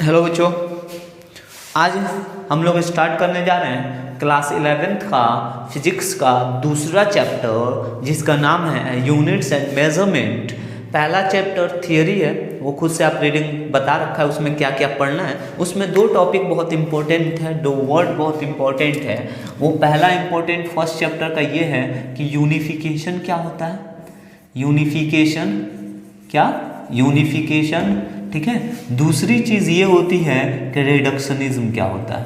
Hello बच्चों, आज हम लोग स्टार्ट करने जा रहे हैं क्लास 11th का फिजिक्स का दूसरा चैप्टर, जिसका नाम है यूनिट्स एंड मेजरमेंट। पहला चैप्टर थियरी है, वो खुद से आप रीडिंग बता रखा है, उसमें क्या क्या पढ़ना है। उसमें दो टॉपिक बहुत इंपॉर्टेंट है, दो वर्ड बहुत इंपॉर्टेंट है। वो पहला इंपॉर्टेंट फर्स्ट चैप्टर का ये है कि यूनिफिकेशन क्या होता है। यूनिफिकेशन क्या? यूनिफिकेशन, ठीक है। दूसरी चीज़ ये होती है कि रिडक्शनिज्म क्या होता है।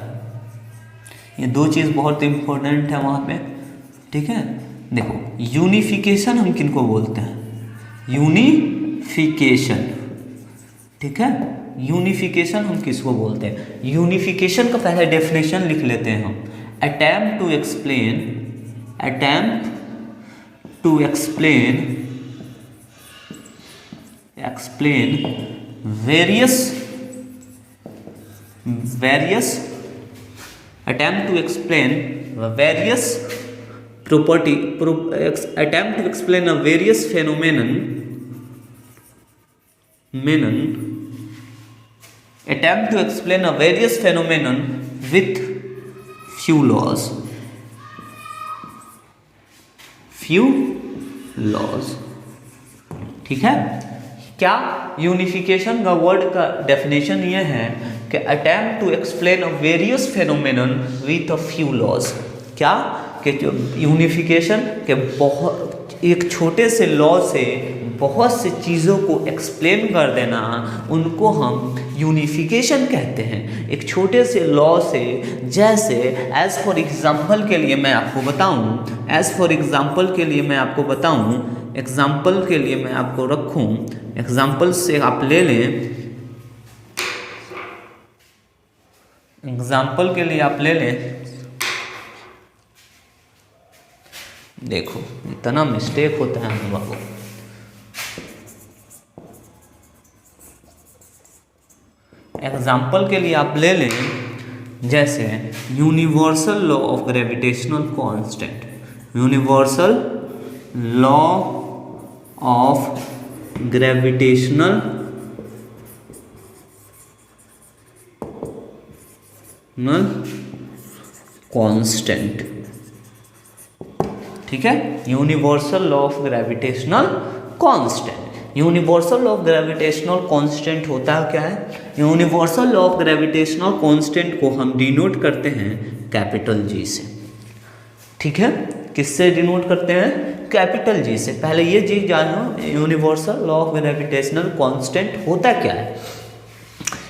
ये दो चीज़ बहुत इंपॉर्टेंट है वहाँ पे, ठीक है। देखो, यूनिफिकेशन हम किनको बोलते हैं? यूनिफिकेशन, ठीक है। यूनिफिकेशन हम किसको बोलते हैं? यूनिफिकेशन का पहले डेफिनेशन लिख लेते हैं हम। Attempt to explain various attempt to explain various attempt to explain a various phenomenon attempt to explain a various phenomenon with few laws, ठीक है। क्या? यूनिफिकेशन का वर्ड का डेफिनेशन ये है कि attempt to explain a various phenomenon with a few laws. क्या? कि जो यूनिफिकेशन के बहुत एक छोटे से लॉ से बहुत से चीज़ों को एक्सप्लेन कर देना, उनको हम यूनिफिकेशन कहते हैं। एक छोटे से लॉ से, जैसे एज फॉर एग्जाम्पल के लिए मैं आपको बताऊं, एग्जाम्पल के लिए मैं आपको रखूं, एग्जाम्पल से आप ले लें, एग्जाम्पल के लिए आप ले लें। देखो, इतना मिस्टेक होता है हम लोगों को। एग्जाम्पल के लिए आप ले लें, जैसे universal law of gravitational constant, universal law of gravitational constant, ठीक है। Universal law of gravitational constant. Universal law of gravitational constant होता है क्या है? Universal law of gravitational constant को हम डिनोट करते हैं कैपिटल जी से, ठीक है। किससे डिनोट करते हैं? कैपिटल जी से। पहले ये चीज जानो, universal law of gravitational constant होता क्या है।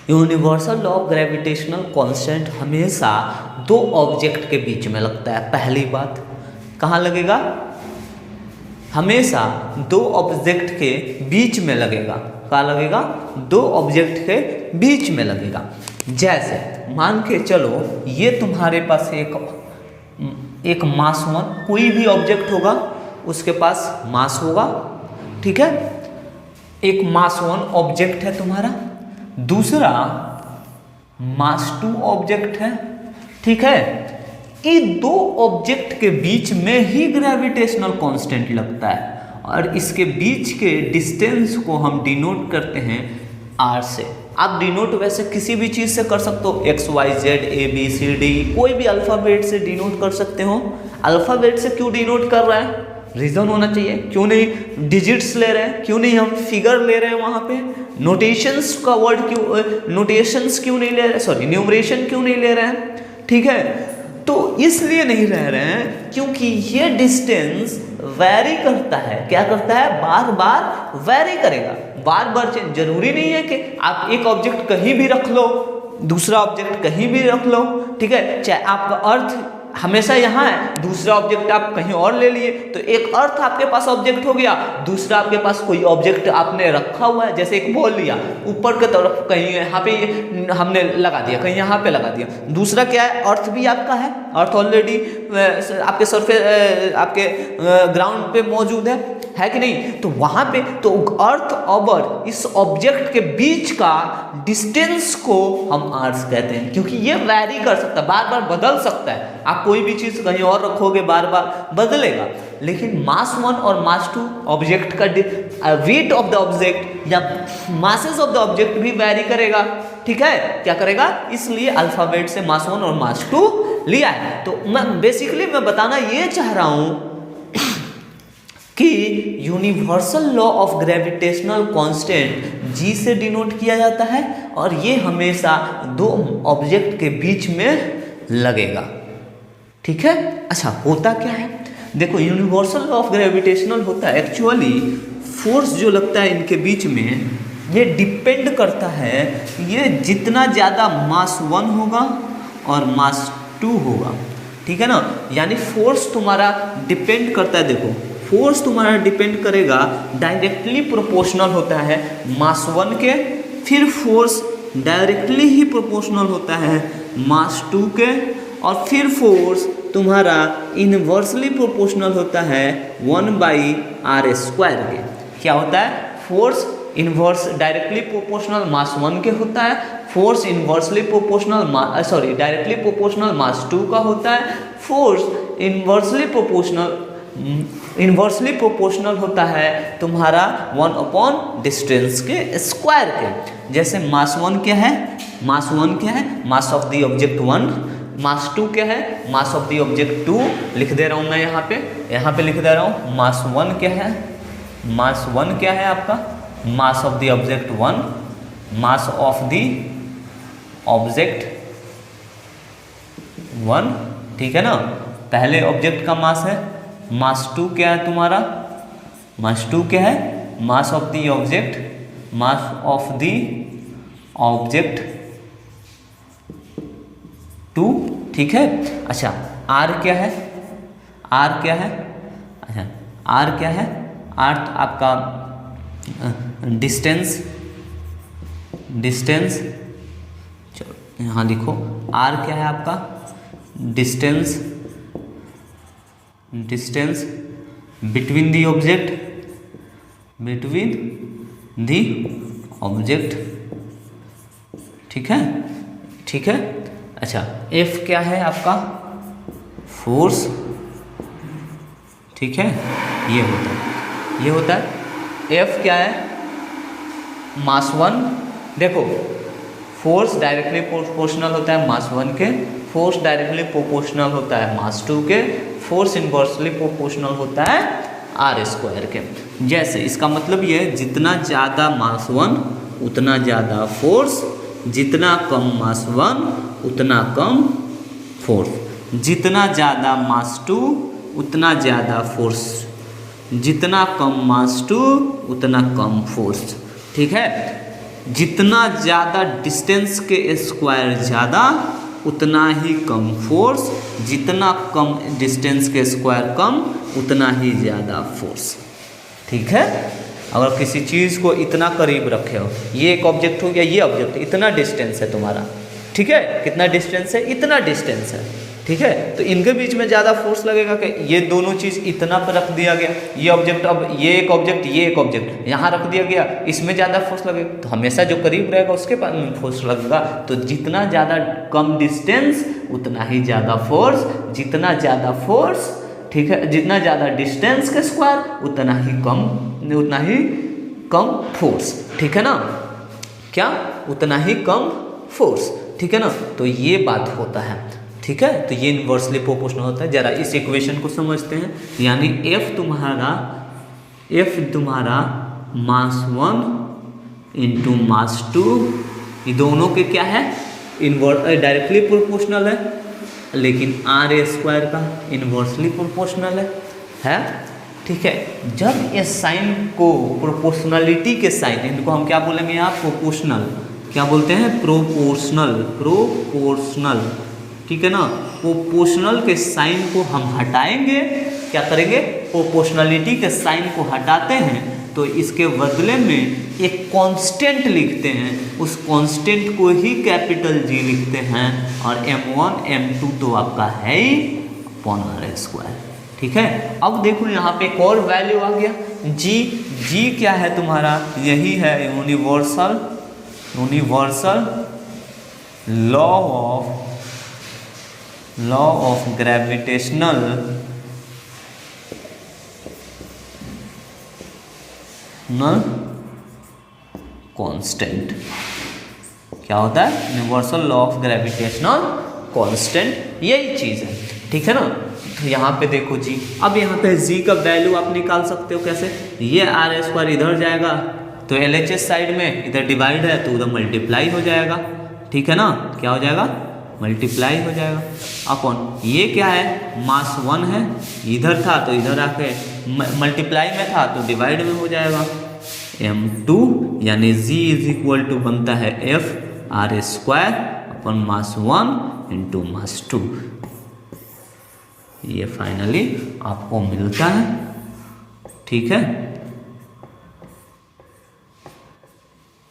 Universal law of gravitational constant हमेशा दो ऑब्जेक्ट के बीच में लगता है। पहली बात, कहाँ लगेगा? हमेशा दो ऑब्जेक्ट के बीच में लगेगा। कहाँ लगेगा? दो ऑब्जेक्ट के बीच में लगेगा। जैसे मान के चलो, ये तुम्हारे पास एक मास वन, कोई भी ऑब्जेक्ट होगा उसके पास मास होगा, ठीक है। एक मास वन ऑब्जेक्ट है तुम्हारा, दूसरा मास टू ऑब्जेक्ट है, ठीक है। इन दो ऑब्जेक्ट के बीच में ही ग्रेविटेशनल कांस्टेंट लगता है, और इसके बीच के डिस्टेंस को हम डिनोट करते हैं आर से। आप डिनोट वैसे किसी भी चीज़ से कर सकते हो, X Y Z A B C D, कोई भी अल्फ़ाबेट से डिनोट कर सकते हो। अल्फ़ाबेट से क्यों डिनोट कर रहे हैं? रीज़न होना चाहिए। क्यों नहीं डिजिट्स ले रहे हैं? क्यों नहीं हम फिगर ले रहे हैं वहाँ पे? नोटेशंस का वर्ड क्यों, नोटेशंस क्यों नहीं ले रहे, सॉरी न्यूमरेशन क्यों नहीं ले रहे हैं, ठीक है। तो इसलिए नहीं रह रहे हैं क्योंकि ये डिस्टेंस वैरी करता है। क्या करता है? बार बार वैरी करेगा, बार बार चेंज। जरूरी नहीं है कि आप एक ऑब्जेक्ट कहीं भी रख लो, दूसरा ऑब्जेक्ट कहीं भी रख लो, ठीक है। चाहे आपका अर्थ हमेशा यहाँ है, दूसरा ऑब्जेक्ट आप कहीं और ले लिए, तो एक अर्थ आपके पास ऑब्जेक्ट हो गया, दूसरा आपके पास कोई ऑब्जेक्ट आपने रखा हुआ है। जैसे एक बॉल लिया, ऊपर की तरफ कहीं यहाँ पे हमने लगा दिया, कहीं यहाँ पे लगा दिया। दूसरा क्या है? अर्थ भी आपका है, अर्थ ऑलरेडी आपके सरफेस, आपके ग्राउंड पे मौजूद है कि नहीं? तो वहाँ पे तो अर्थ और इस ऑब्जेक्ट के बीच का डिस्टेंस को हम आर्स कहते हैं, क्योंकि ये वैरी कर सकता है, बार बार बदल सकता है। आप कोई भी चीज़ कहीं और रखोगे, बार बार बदलेगा। लेकिन मास वन और मास टू ऑब्जेक्ट का वेट ऑफ द ऑब्जेक्ट या मासेस ऑफ द ऑब्जेक्ट भी वैरी करेगा, ठीक है, क्या करेगा, इसलिए अल्फाबेट से मास 1 और मास 2 लिया है। तो मैं बताना ये चाह रहा हूं कि universal law of gravitational constant जी से डिनोट किया जाता है और ये हमेशा दो ऑब्जेक्ट के बीच में लगेगा, ठीक है। अच्छा, होता क्या है, देखो यूनिवर्सल लॉ ऑफ ग्रेविटेशनल होता है एक्चुअली फोर्स जो लगता है इनके बीच में, ये डिपेंड करता है, ये जितना ज़्यादा मास 1 होगा और मास 2 होगा, ठीक है ना। यानी फोर्स तुम्हारा डिपेंड करता है, देखो फोर्स तुम्हारा डिपेंड करेगा, डायरेक्टली प्रोपोर्शनल होता है मास 1 के, फिर फोर्स डायरेक्टली ही प्रोपोर्शनल होता है मास 2 के, और फिर फोर्स तुम्हारा इनवर्सली प्रोपोर्शनल होता है 1/r² के। क्या होता है, force inverse directly proportional mass 1 के होता है, force inversely proportional directly proportional mass 2 का होता है, फोर्स इनवर्सली प्रोपोर्शनल होता है तुम्हारा 1/डिस्टेंस के स्क्वायर के। जैसे मास 1 क्या है, मास 1 क्या है, मास ऑफ द ऑब्जेक्ट 1, मास 2 क्या है, मास ऑफ द ऑब्जेक्ट 2, लिख दे रहा हूँ मैं यहाँ पे लिख दे रहा हूँ। मास 1 क्या है, मास 1 क्या है आपका, mass of the object 1, mass of the object 1, ठीक है ना, पहले ऑब्जेक्ट का मास है। मास 2 क्या है तुम्हारा, मास 2 क्या है, mass of the object, mass of the object 2, ठीक है। अच्छा, आर क्या है, आर क्या है, अच्छा आर क्या है, आर आपका डिस्टेंस, चलो यहाँ लिखो, आर क्या है आपका डिस्टेंस बिटवीन दी ऑब्जेक्ट, ठीक है। अच्छा, एफ क्या है आपका फोर्स, ठीक है, ये होता है एफ क्या है, मास 1, देखो फोर्स डायरेक्टली प्रोपोर्शनल होता है मास 1 के, फोर्स डायरेक्टली प्रोपोर्शनल होता है मास 2 के, फोर्स इनवर्सली प्रोपोर्शनल होता है r² के। जैसे इसका मतलब ये है, जितना ज़्यादा मास 1 उतना ज़्यादा फोर्स, जितना कम मास 1 उतना कम फोर्स, जितना ज़्यादा मास 2 उतना ज़्यादा फोर्स, जितना कम मास 2 उतना कम फोर्स, ठीक है। जितना ज़्यादा डिस्टेंस के स्क्वायर ज़्यादा उतना ही कम फोर्स, जितना कम डिस्टेंस के स्क्वायर कम उतना ही ज़्यादा फोर्स, ठीक है। अगर किसी चीज़ को इतना करीब रखे हो, ये एक ऑब्जेक्ट हो गया, ये ऑब्जेक्ट, इतना डिस्टेंस है तुम्हारा, ठीक है, कितना डिस्टेंस है, इतना डिस्टेंस है, ठीक है। तो इनके बीच में ज़्यादा फोर्स लगेगा कि ये दोनों चीज़ इतना पर रख दिया गया, ये ऑब्जेक्ट, अब ये एक ऑब्जेक्ट यहाँ रख दिया गया, इसमें ज़्यादा फोर्स लगेगा, तो हमेशा जो करीब रहेगा उसके पास में फोर्स लगेगा। तो जितना ज़्यादा कम डिस्टेंस उतना ही ज़्यादा फोर्स, जितना ज़्यादा फोर्स, ठीक है, जितना ज़्यादा डिस्टेंस का स्क्वायर उतना ही कम फोर्स, ठीक है ना, क्या, उतना ही कम फोर्स, ठीक है ना। तो ये बात होता है, ठीक है। तो ये इनवर्सली प्रोपोर्शनल होता है। जरा इस इक्वेशन को समझते हैं, यानी एफ तुम्हारा मास 1 इंटू मास 2, ये दोनों के क्या है, डायरेक्टली प्रोपोर्शनल है, लेकिन r² का इनवर्सली प्रोपोर्शनल है, ठीक है। जब ये साइन को, प्रोपोर्शनलिटी के साइन, इनको हम क्या बोलेंगे यहाँ, प्रोपोर्शनल, क्या बोलते हैं, प्रोपोर्शनल, ठीक है ना। प्रोपोर्शनल के साइन को हम हटाएंगे, क्या करेंगे, प्रोपोर्शनलिटी के साइन को हटाते हैं, तो इसके बदले में एक कांस्टेंट लिखते हैं, उस कांस्टेंट को ही कैपिटल G लिखते हैं, और m1 m2 तो आपका है ही r², ठीक है। अब देखो यहाँ पे एक और वैल्यू आ गया, G क्या है तुम्हारा, यही है universal law of gravitational constant, क्या होता है? Universal law of gravitational constant, यही चीज़ है, ठीक है ना। तो यहाँ पे देखो जी, अब यहाँ पे जी का वैल्यू आप निकाल सकते हो कैसे? ये आर स्क्वायर इधर जाएगा तो LHS साइड में इधर डिवाइड है तो उधर मल्टीप्लाई हो जाएगा, ठीक है ना। क्या हो जाएगा? मल्टीप्लाई हो जाएगा अपॉन ये क्या है? मास 1 है, इधर था तो इधर आके मल्टीप्लाई में था तो डिवाइड में हो जाएगा। m2 यानी g इज इक्वल टू बनता है f R square upon mass 1 into mass 2। ये फाइनली आपको मिलता है, ठीक है,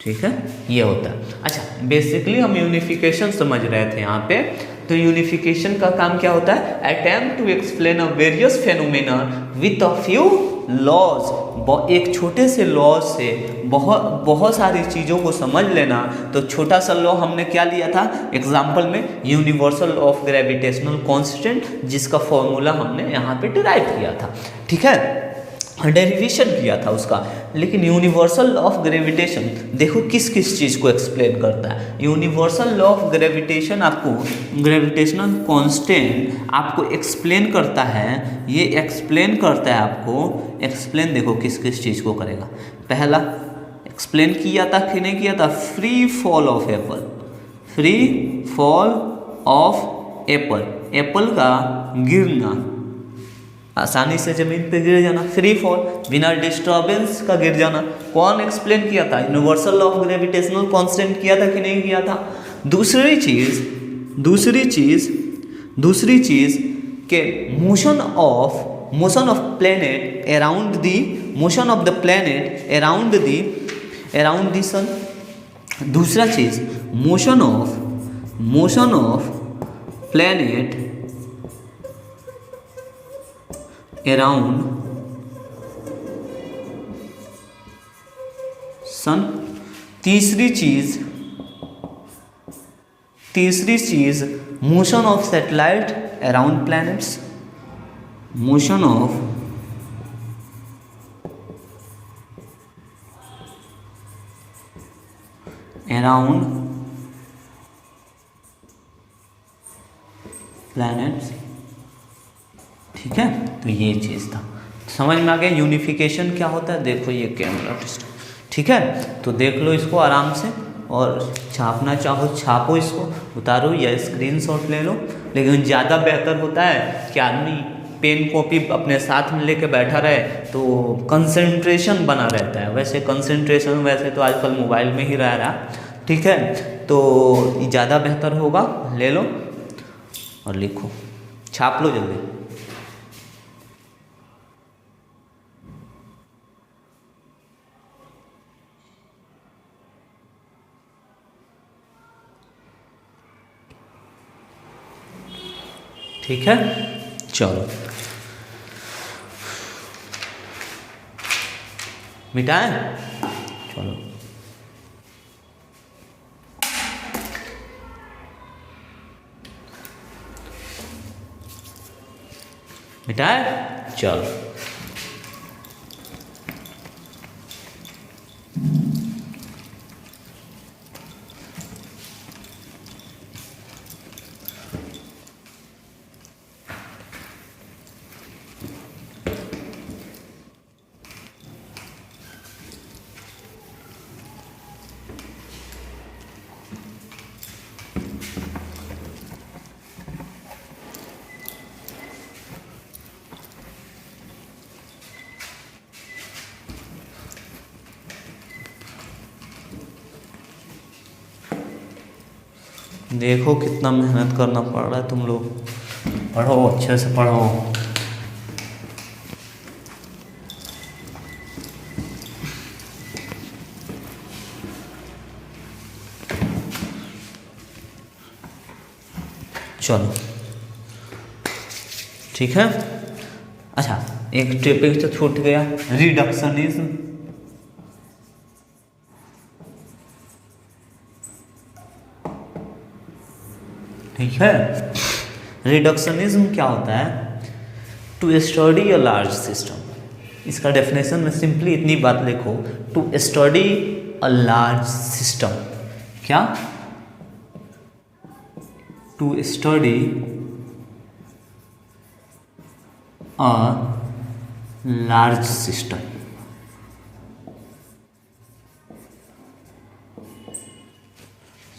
ठीक है, ये होता है। अच्छा, बेसिकली हम यूनिफिकेशन समझ रहे थे यहाँ पे। तो यूनिफिकेशन का काम क्या होता है? Attempt to explain a various phenomena with a few laws, एक छोटे से लॉज से बहुत सारी चीज़ों को समझ लेना। तो छोटा सा लॉ हमने क्या लिया था एग्जाम्पल में? यूनिवर्सल ऑफ ग्रेविटेशनल कांस्टेंट, जिसका फॉर्मूला हमने यहाँ पे डिराइव किया था, ठीक है, डेरिवेशन किया था उसका। लेकिन यूनिवर्सल लॉ ऑफ ग्रेविटेशन देखो किस किस चीज़ को एक्सप्लेन करता है। यूनिवर्सल लॉ ऑफ ग्रेविटेशन आपको ग्रेविटेशनल कांस्टेंट आपको एक्सप्लेन करता है। ये एक्सप्लेन करता है आपको, एक्सप्लेन देखो किस किस चीज़ को करेगा। पहला एक्सप्लेन किया था कि नहीं किया था? Free fall of Apple, free fall of Apple, Apple का गिरना, आसानी से जमीन पे गिर जाना, फ्री फॉल, बिना डिस्टर्बेंस का गिर जाना। कौन एक्सप्लेन किया था? Universal law of gravitational constant किया था कि नहीं किया था? दूसरी चीज के motion of planet around the motion of the planet around the sun. दूसरा चीज motion of planet around sun. तीसरी चीज motion of satellite around planets, motion of around planets, ठीक है। तो ये चीज़ था, समझ में आ गया यूनिफिकेशन क्या होता है। देखो ये कैमरा टेस्ट, ठीक है, तो देख लो इसको आराम से, और छापना चाहो छापो, इसको उतारो या स्क्रीनशॉट ले लो। लेकिन ज़्यादा बेहतर होता है कि आदमी पेन कॉपी अपने साथ में लेके बैठा रहे तो कंसंट्रेशन बना रहता है। वैसे कंसंट्रेशन वैसे तो आजकल मोबाइल में ही रह रहा, ठीक है, तो ज़्यादा बेहतर होगा। ले लो और लिखो, छाप लो जल्दी। ठीक है, चलो मिटाएं, चलो मिटाएं, चलो देखो कितना मेहनत करना पड़ रहा है। तुम लोग पढ़ो, अच्छे से पढ़ो। चलो ठीक है। अच्छा, एक टॉपिक तो छूट गया, रिडक्शनिज्म। ठीक है, रिडक्शनिज्म क्या होता है? To study a large system. इसका डेफिनेशन में सिंपली इतनी बात लिखो, to study a large system. क्या? To study a large system.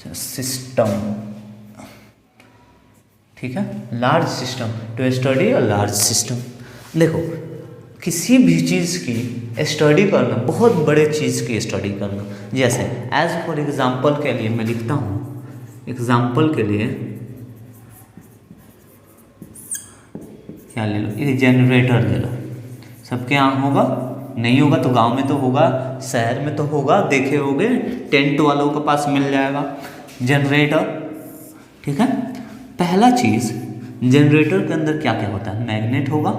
System, ठीक है, large system, to study a large system. देखो किसी भी चीज़ की स्टडी करना, बहुत बड़े चीज़ की स्टडी करना, जैसे एज फॉर एग्जाम्पल के लिए मैं लिखता हूँ, एग्जाम्पल के लिए क्या ले लो, ये जनरेटर ले लो। सबके यहाँ होगा, नहीं होगा तो गांव में तो होगा, शहर में तो होगा, देखे होगे, टेंट वालों के पास मिल जाएगा जनरेटर, ठीक है। पहला चीज़, जनरेटर के अंदर क्या क्या होता है, मैग्नेट होगा,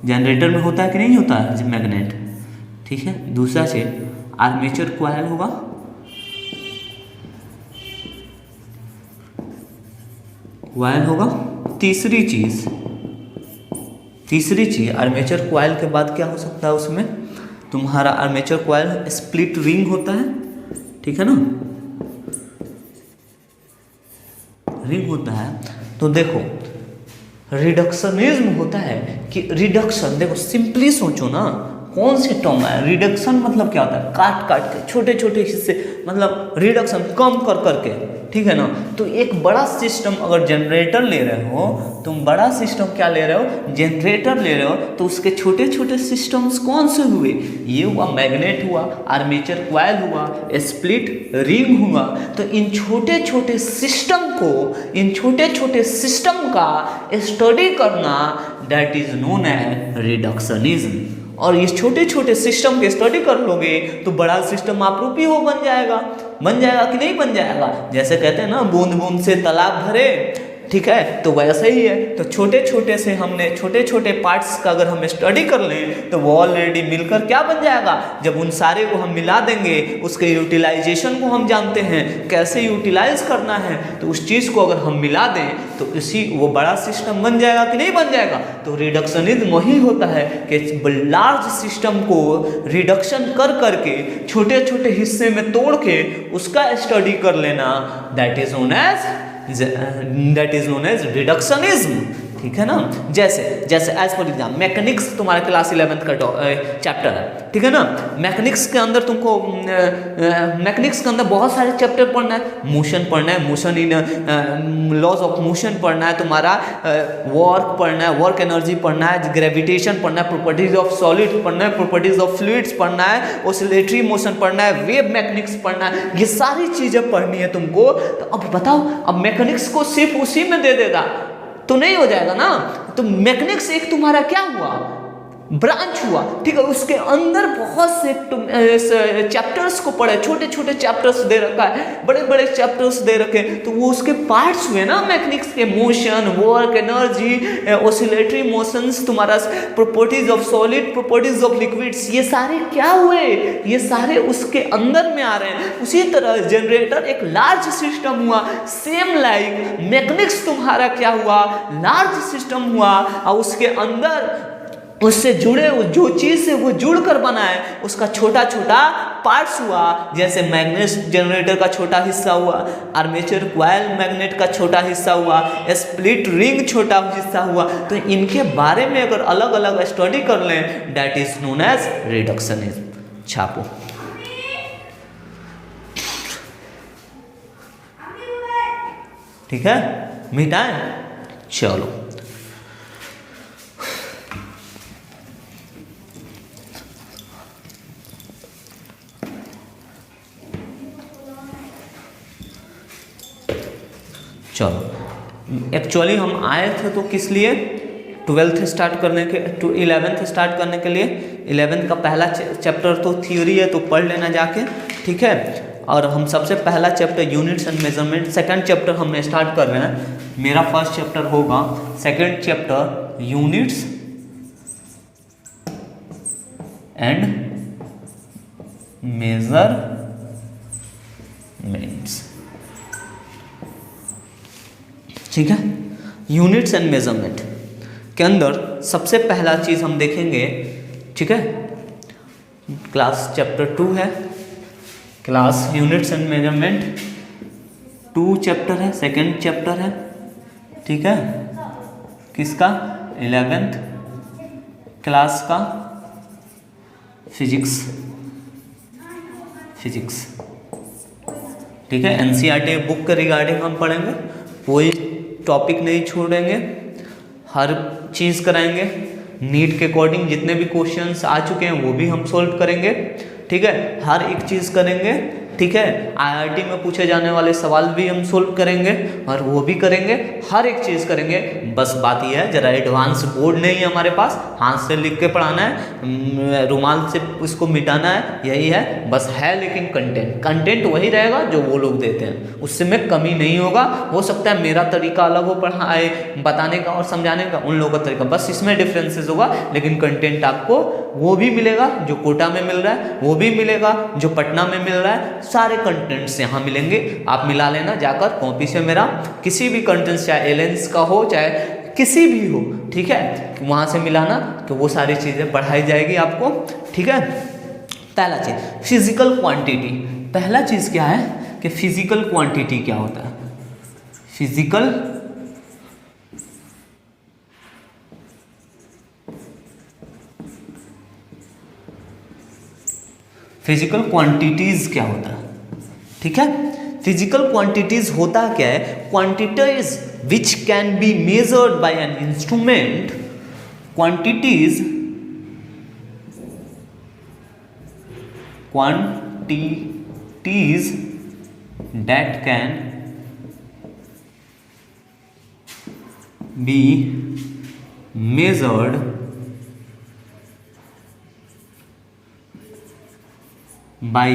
जनरेटर में होता है कि नहीं होता है मैग्नेट, ठीक है। दूसरा चीज आर्मेचर कॉइल होगा, कॉइल होगा। तीसरी चीज आर्मेचर कॉइल के बाद क्या हो सकता है, उसमें तुम्हारा आर्मेचर कॉइल स्प्लिट रिंग होता है, ठीक है ना, रिंग होता है। तो देखो रिडक्शनिज्म होता है कि रिडक्शन, देखो सिंपली सोचो ना, कौन सी टर्म है रिडक्शन, मतलब क्या होता है, काट काट के छोटे छोटे हिस्से, मतलब रिडक्शन कम कर करके, ठीक है ना। तो एक बड़ा सिस्टम अगर जनरेटर ले रहे हो, तुम बड़ा सिस्टम क्या ले रहे हो, जनरेटर ले रहे हो, तो उसके छोटे छोटे सिस्टम्स कौन से हुए, ये हुआ मैग्नेट हुआ, आर्मेचर कॉइल हुआ, स्प्लिट रिंग हुआ। तो इन छोटे छोटे सिस्टम को, इन छोटे छोटे सिस्टम का स्टडी करना, that is known as reductionism. और इस छोटे छोटे सिस्टम के स्टडी कर लोगे तो बड़ा सिस्टम आपरूपी हो बन जाएगा कि नहीं बन जाएगा। जैसे कहते हैं ना, बूंद बूंद से तालाब भरे, ठीक है, तो वैसे ही है। तो छोटे छोटे से हमने छोटे छोटे पार्ट्स का अगर हम स्टडी कर लें तो वो ऑलरेडी मिलकर क्या बन जाएगा, जब उन सारे को हम मिला देंगे, उसके यूटिलाइजेशन को हम जानते हैं, कैसे यूटिलाइज करना है, तो उस चीज़ को अगर हम मिला दें तो इसी वो बड़ा सिस्टम बन जाएगा कि नहीं बन जाएगा। तो रिडक्शनिज्म वही होता है कि लार्ज सिस्टम को रिडक्शन कर करके छोटे छोटे हिस्से में तोड़ के उसका स्टडी कर लेना, that is known as reductionism, ठीक है ना। जैसे एज फॉर एग्जाम्पल मैकेनिक्स तुम्हारा क्लास 11th का चैप्टर है, ठीक है ना। मैकेनिक्स के अंदर तुमको मैकेनिक्स के अंदर बहुत सारे चैप्टर पढ़ना है, मोशन पढ़ना है, motion in laws of motion पढ़ना है, तुम्हारा वर्क पढ़ना है, वर्क एनर्जी पढ़ना है, ग्रेविटेशन पढ़ना है, प्रॉपर्टीज ऑफ सॉलिड पढ़ना है, प्रॉपर्टीज ऑफ फ्लूइड्स पढ़ना है, ऑसिलेटरी मोशन पढ़ना है, वेव मैकेनिक्स पढ़ना है, ये सारी चीज़ें पढ़नी है तुमको। तो अब बताओ, अब मैकेनिक्स को सिर्फ उसी में दे देगा तो नहीं हो जाएगा ना। तो मैकेनिक्स एक तुम्हारा क्या हुआ, ब्रांच हुआ, ठीक है। उसके अंदर बहुत से चैप्टर्स को पढ़े, छोटे छोटे चैप्टर्स दे रखा है, बड़े बड़े चैप्टर्स दे रखे, तो वो उसके पार्ट्स हुए ना मैकेनिक्स के, motion, work energy, oscillatory motions, तुम्हारा properties of solid, properties of liquids, ये सारे क्या हुए, ये सारे उसके अंदर में आ रहे हैं। उसी तरह जनरेटर एक लार्ज सिस्टम हुआ, सेम लाइक मैकेनिक्स तुम्हारा क्या हुआ, लार्ज सिस्टम हुआ, और उसके अंदर उससे जुड़े जो चीज़ से वो जुड़ कर बना है उसका छोटा छोटा पार्ट्स हुआ। जैसे मैग्नेट जनरेटर का छोटा हिस्सा हुआ, आर्मेचर कॉइल मैग्नेट का छोटा हिस्सा हुआ, स्प्लिट रिंग छोटा हिस्सा हुआ। तो इनके बारे में अगर अलग अलग स्टडी कर लें, that is known as reductionism. छापो, ठीक है, मिटाएं, चलो। चलो, एक्चुअली हम आए थे तो किस लिए, 12th स्टार्ट करने के, 11th स्टार्ट करने के लिए। 11th का पहला चैप्टर तो थ्योरी है, तो पढ़ लेना जाके, ठीक है। और हम सबसे पहला chapter units and measurement, second chapter हमने स्टार्ट कर रहे हैं। मेरा फर्स्ट चैप्टर होगा second chapter units and measurements, ठीक है। यूनिट्स एंड मेजरमेंट के अंदर सबसे पहला चीज़ हम देखेंगे, ठीक है, क्लास चैप्टर 2 है, class units and measurement 2 chapter है, सेकंड चैप्टर है, ठीक है, किसका? 11th क्लास का फिजिक्स, ठीक है। एनसीईआरटी बुक के रिगार्डिंग हम पढ़ेंगे, कोई टॉपिक नहीं छोड़ेंगे, हर चीज़ कराएंगे। नीट के अकॉर्डिंग जितने भी क्वेश्चंस आ चुके हैं वो भी हम सॉल्व करेंगे, ठीक है। हर एक चीज़ करेंगे, ठीक है। आईआईटी में पूछे जाने वाले सवाल भी हम सोल्व करेंगे और वो भी करेंगे, हर एक चीज़ करेंगे। बस बात यह है जरा एडवांस बोर्ड नहीं है हमारे पास, हाथ से लिख के पढ़ाना है, रुमाल से उसको मिटाना है, यही है बस है। लेकिन कंटेंट वही रहेगा जो वो लोग देते हैं, उससे में कमी नहीं होगा। हो सकता है मेरा तरीका अलग हो पढ़ाए बताने का और समझाने का, उन लोगों का तरीका, बस इसमें डिफरेंसेस होगा। लेकिन कंटेंट आपको वो भी मिलेगा जो कोटा में मिल रहा है, वो भी मिलेगा जो पटना में मिल रहा है, सारे कंटेंट्स यहाँ मिलेंगे। आप मिला लेना जाकर कॉपी से, मेरा किसी भी कंटेंट्स चाहे एलियंस का हो चाहे किसी भी हो, ठीक है, वहाँ से मिलाना, तो वो सारी चीज़ें पढ़ाई जाएगी आपको, ठीक है। पहला चीज़ फिजिकल क्वांटिटी, पहला चीज़ क्या है कि फिजिकल क्वांटिटी क्या होता है। फिजिकल क्वांटिटीज क्या होता है, ठीक है। फिजिकल क्वांटिटीज होता क्या है? Quantities which can be measured by an instrument, quantities that can be measured by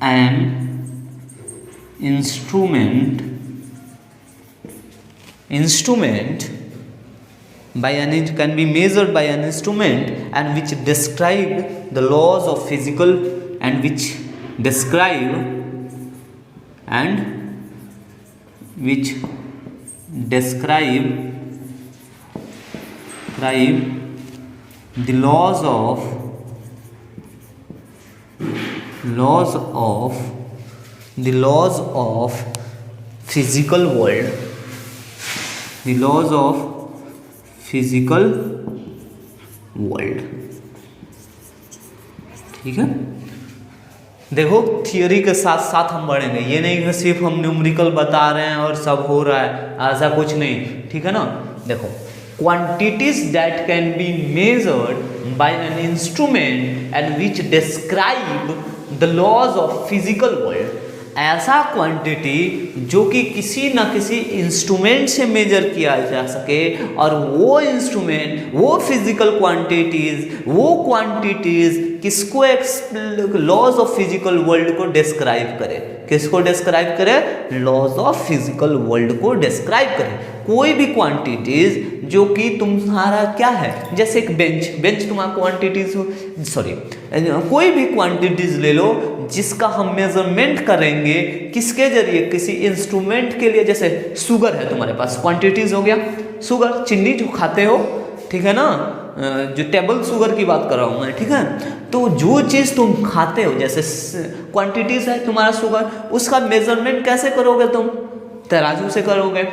an instrument can be measured by an instrument and which describe the laws of physical and which describe the laws of physical world, ठीक है। देखो theory के साथ साथ हम बढ़ेंगे, ये नहीं कि सिर्फ हम न्यूमेरिकल बता रहे हैं और सब हो रहा है, ऐसा कुछ नहीं, ठीक है ना। देखो quantities that can be measured by an instrument and which describe the laws of physical world, ऐसा क्वांटिटी जो कि किसी न किसी इंस्ट्रूमेंट से मेजर किया जा सके और वो इंस्ट्रूमेंट, वो फिजिकल क्वांटिटीज किसको लॉज ऑफ फिजिकल वर्ल्ड को डिस्क्राइब करे, किसको डिस्क्राइब करे? लॉज ऑफ फिजिकल वर्ल्ड को डिस्क्राइब करे। कोई भी क्वांटिटीज जो कि तुम्हारा क्या है, जैसे एक बेंच तुम्हारा क्वांटिटीज हो, कोई भी क्वांटिटीज ले लो जिसका हम मेजरमेंट करेंगे किसके जरिए? किसी इंस्ट्रूमेंट के लिए। जैसे शुगर है तुम्हारे पास, क्वांटिटीज हो गया शुगर, चीनी जो खाते हो, ठीक है ना, जो टेबल शुगर की बात कर रहा हूँ मैं, ठीक है। तो जो चीज़ तुम खाते हो जैसे क्वांटिटीज है तुम्हारा शुगर, उसका मेजरमेंट कैसे करोगे तुम? तराजू से करोगे,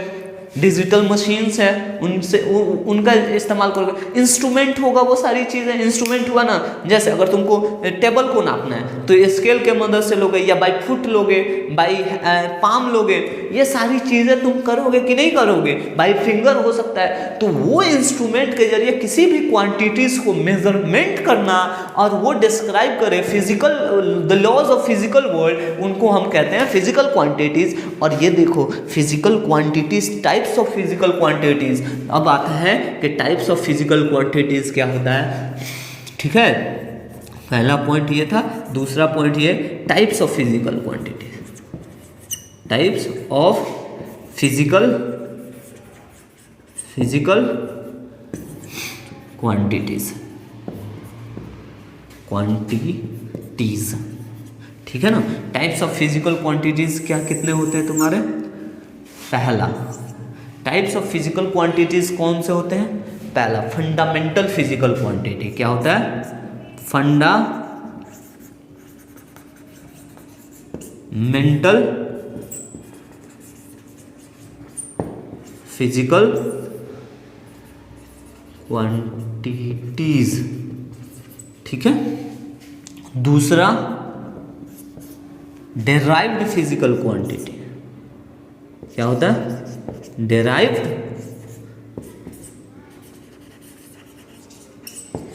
डिजिटल मशीन्स है उनसे उनका इस्तेमाल करोगे, इंस्ट्रूमेंट होगा, वो सारी चीज़ें इंस्ट्रूमेंट हुआ ना। जैसे अगर तुमको टेबल को नापना है तो स्केल के मदद से लोगे, या बाई फुट लोगे, बाई पाम लोगे, ये सारी चीज़ें तुम करोगे कि नहीं करोगे? बाई फिंगर हो सकता है। तो वो इंस्ट्रूमेंट के जरिए किसी भी क्वांटिटीज़ को मेजरमेंट करना और वो डिस्क्राइब करे physical, the laws of physical world, उनको हम कहते हैं फिजिकल क्वांटिटीज़। और ये देखो physical quantities, types of physical quantities. अब आता है कि टाइप्स ऑफ फिजिकल क्वांटिटीज़ क्या होता है, ठीक है। पहला पॉइंट ये था, दूसरा पॉइंट ये types of physical quantities, types of physical quantities, ठीक है ना। टाइप्स ऑफ फिजिकल क्वांटिटीज क्या कितने होते हैं तुम्हारे? पहला टाइप्स ऑफ फिजिकल क्वांटिटीज कौन से होते हैं? पहला फंडामेंटल फिजिकल क्वांटिटी क्या होता है? फंडामेंटल फिजिकल क्वांटिटीज, ठीक है। दूसरा डेराइव्ड फिजिकल क्वांटिटी, क्या होता है, डेराइव्ड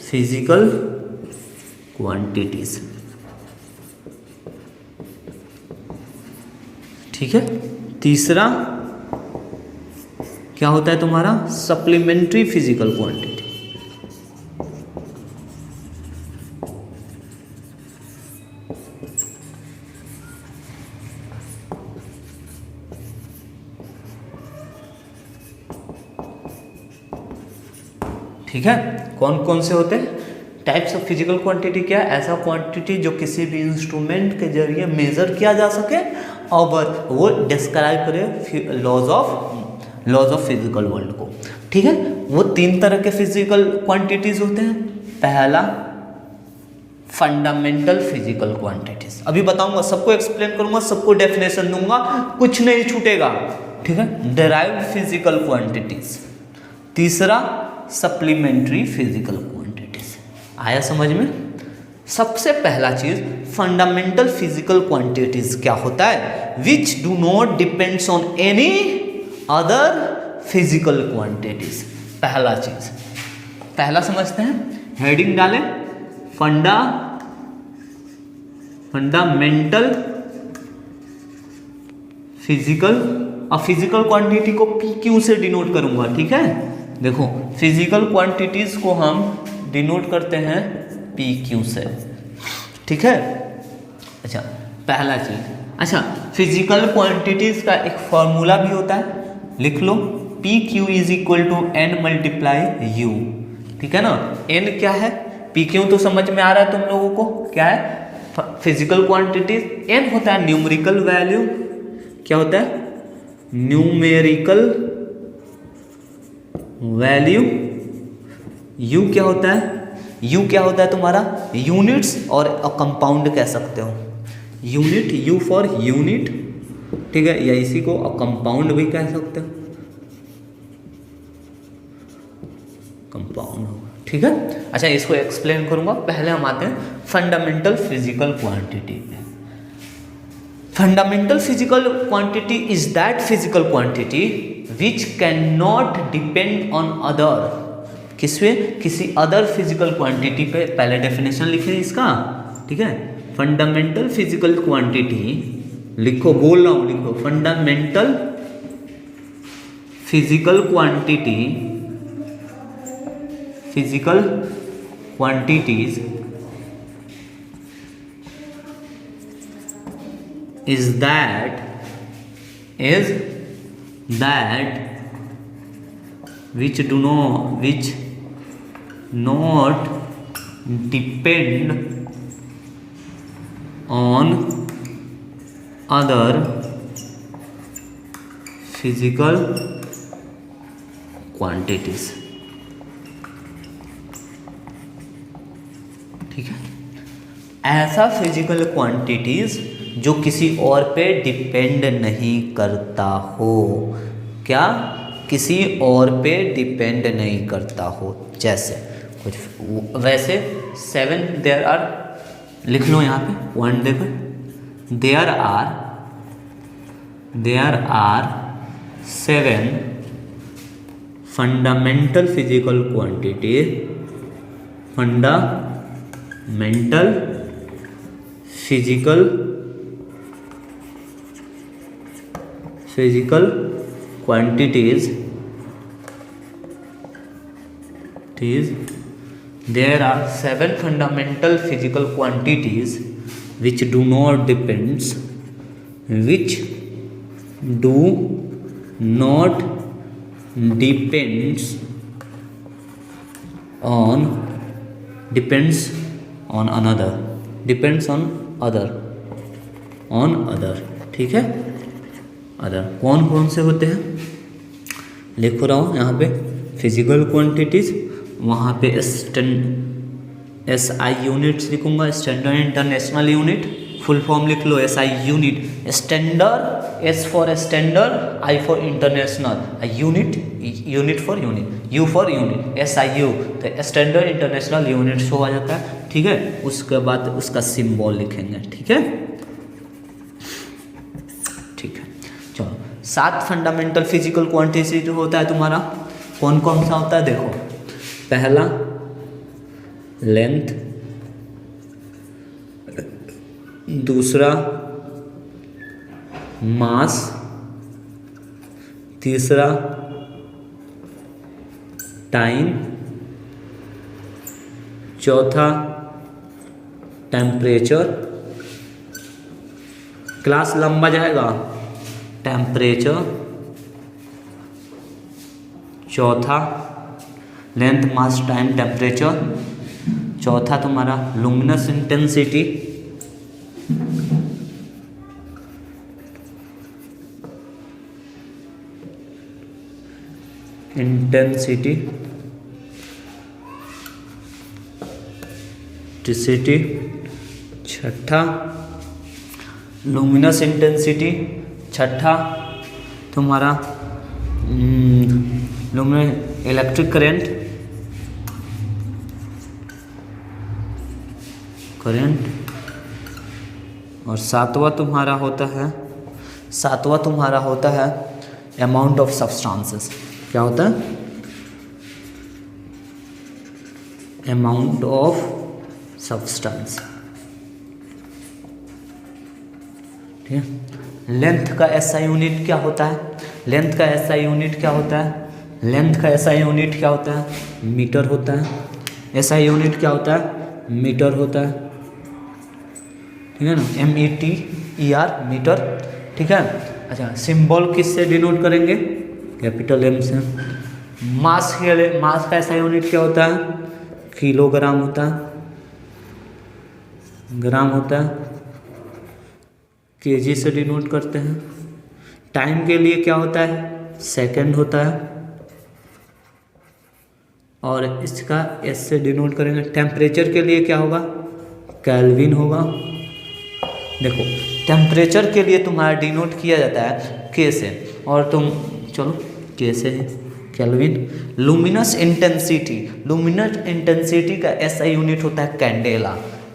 फिजिकल क्वांटिटीज, ठीक है। तीसरा क्या होता है तुम्हारा, सप्लीमेंट्री फिजिकल क्वांटिटी, ठीक है। कौन कौन से होते हैं टाइप्स ऑफ फिजिकल क्वांटिटी, क्या ऐसा क्वांटिटी जो किसी भी इंस्ट्रूमेंट के जरिए मेजर किया जा सके और वो डिस्क्राइब करे लॉज ऑफ फिजिकल वर्ल्ड को, ठीक है। वो तीन तरह के फिजिकल क्वांटिटीज होते हैं। पहला फंडामेंटल फिजिकल क्वांटिटीज, अभी बताऊंगा, सबको एक्सप्लेन करूंगा, सबको डेफिनेशन दूंगा, कुछ नहीं छूटेगा, ठीक है। Derived physical quantities. तीसरा सप्लीमेंट्री फिजिकल क्वांटिटीज। आया समझ में? सबसे पहला चीज फंडामेंटल फिजिकल क्वांटिटीज क्या होता है, which do not depends on any other physical quantities. पहला चीज, पहला समझते हैं, हेडिंग डालें, फंडामेंटल फिजिकल, अब फिजिकल क्वांटिटी को पी क्यू से डिनोट करूंगा, ठीक है। देखो फिजिकल क्वांटिटीज को हम डिनोट करते हैं पी क्यू से, ठीक है। अच्छा पहला चीज, अच्छा फिजिकल क्वांटिटीज का एक फॉर्मूला भी होता है, लिख लो, P Q is equal to N multiply U, ठीक है ना। एन क्या है, पी क्यू तो समझ में आ रहा है तुम लोगों को, क्या है फिजिकल क्वांटिटीज। एन होता है न्यूमेरिकल वैल्यू, क्या होता है, न्यूमेरिकल वैल्यू। यू क्या होता है, यू क्या होता है तुम्हारा यूनिट्स और कंपाउंड कह सकते हो, यूनिट, यू फॉर यूनिट, ठीक है, या इसी को कंपाउंड भी कह सकते हो, कंपाउंड होगा, ठीक है। अच्छा इसको एक्सप्लेन करूंगा, पहले हम आते हैं फंडामेंटल फिजिकल क्वांटिटी पे। Fundamental physical quantity is that physical quantity which can not depend on other, किस पे, किसी अदर फिजिकल क्वांटिटी पे। पहले डेफिनेशन लिखे इसका, ठीक है। फंडामेंटल फिजिकल क्वांटिटी लिखो, बोल रहा हूं लिखो, fundamental physical quantity, physical quantities is that which not depend on other physical quantities, ठीक है। ऐसा फिजिकल क्वांटिटीज जो किसी और पे डिपेंड नहीं करता हो, क्या, किसी और पे डिपेंड नहीं करता हो। जैसे कुछ वैसे 7 देयर आर, लिख लो यहाँ पे पॉइंट देखो, there are 7 fundamental physical quantity, fundamental physical quantities, there are 7 fundamental physical quantities which do not depends on other, ठीक है। अदर कौन कौन से होते हैं, लिख रहा हूँ यहाँ पे, फिजिकल क्वांटिटीज, वहाँ पे SI यूनिट्स लिखूंगा, standard international unit, full form लिख लो, SI unit, standard, S for standard, I for international, unit, unit for unit, U for unit, SIU, तो स्टैंडर्ड इंटरनेशनल यूनिट शो आ जाता है, ठीक है। उसके बाद उसका सिंबल लिखेंगे, ठीक है, ठीक है। चलो 7 फंडामेंटल फिजिकल क्वांटिटी जो होता है तुम्हारा, कौन कौन सा होता है देखो। पहला लेंथ, दूसरा मास, तीसरा टाइम, चौथा टेम्परेचर, क्लास लंबा जाएगा, टेम्परेचर, चौथा लेंथ, मास, टाइम, टेम्परेचर, चौथा तुम्हारा लुमिनस इंटेंसिटी, छठा लुमिनस इंटेंसिटी, छठा तुम्हारा लुमिनस इलेक्ट्रिक करंट, और सातवां तुम्हारा होता है अमाउंट ऑफ सब्सटेंसेस। क्या होता है? अमाउंट ऑफ सब्सटेंस, ठीक है। लेंथ का एसआई यूनिट क्या होता है? लेंथ का एसआई यूनिट क्या होता है? लेंथ का एसआई यूनिट क्या होता है? मीटर होता है। एसआई यूनिट क्या होता है? मीटर होता है, ठीक है ना, METER, मीटर, ठीक है। अच्छा, सिंबल किससे डिनोट करेंगे? कैपिटल M से। मास का एसआई यूनिट क्या होता है? किलोग्राम होता है, ग्राम होता है, केजी से डिनोट करते हैं। टाइम के लिए क्या होता है? सेकंड होता है, और इसका S से डिनोट करेंगे। टेम्परेचर के लिए क्या होगा? केल्विन होगा। देखो, टेम्परेचर के लिए तुम्हारा डिनोट किया जाता है K से, और तुम चलो K से है केल्विन। लुमिनस इंटेंसिटी का एसआई यूनिट होता है कैंडेला।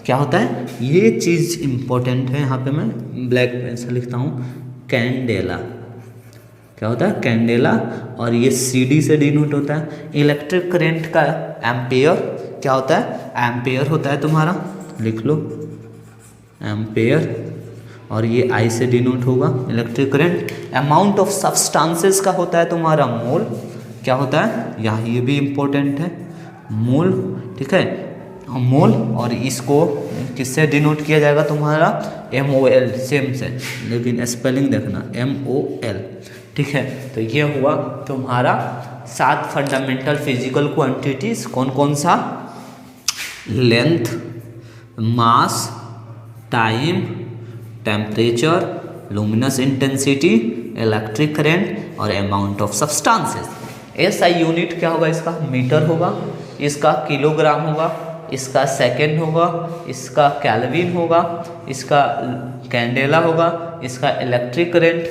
क्या होता है? ये चीज़ इंपॉर्टेंट है, यहाँ पे मैं ब्लैक पेन से लिखता हूँ, कैंडेला। क्या होता है? कैंडेला। और ये CD से डिनोट होता है। इलेक्ट्रिक करंट का एम्पेयर क्या होता है? एम्पेयर होता है तुम्हारा, लिख लो एम्पेयर, और ये I से डिनोट होगा electric current. Amount of substances का होता है तुम्हारा मोल। क्या होता है? यहाँ ये भी इम्पोर्टेंट है, मोल, ठीक है, मोल। और इसको किससे डिनोट किया जाएगा तुम्हारा? MOL, सेम से, लेकिन स्पेलिंग देखना, MOL, ठीक है। तो ये हुआ तुम्हारा 7 फंडामेंटल फिजिकल क्वांटिटीज। कौन कौन सा? Length, mass, time, temperature, luminous intensity, electric current और amount of substances. SI unit क्या होगा? इसका मीटर होगा, इसका किलोग्राम होगा, इसका सेकंड होगा, इसका केल्विन होगा, इसका कैंडेला होगा, इसका इलेक्ट्रिक करंट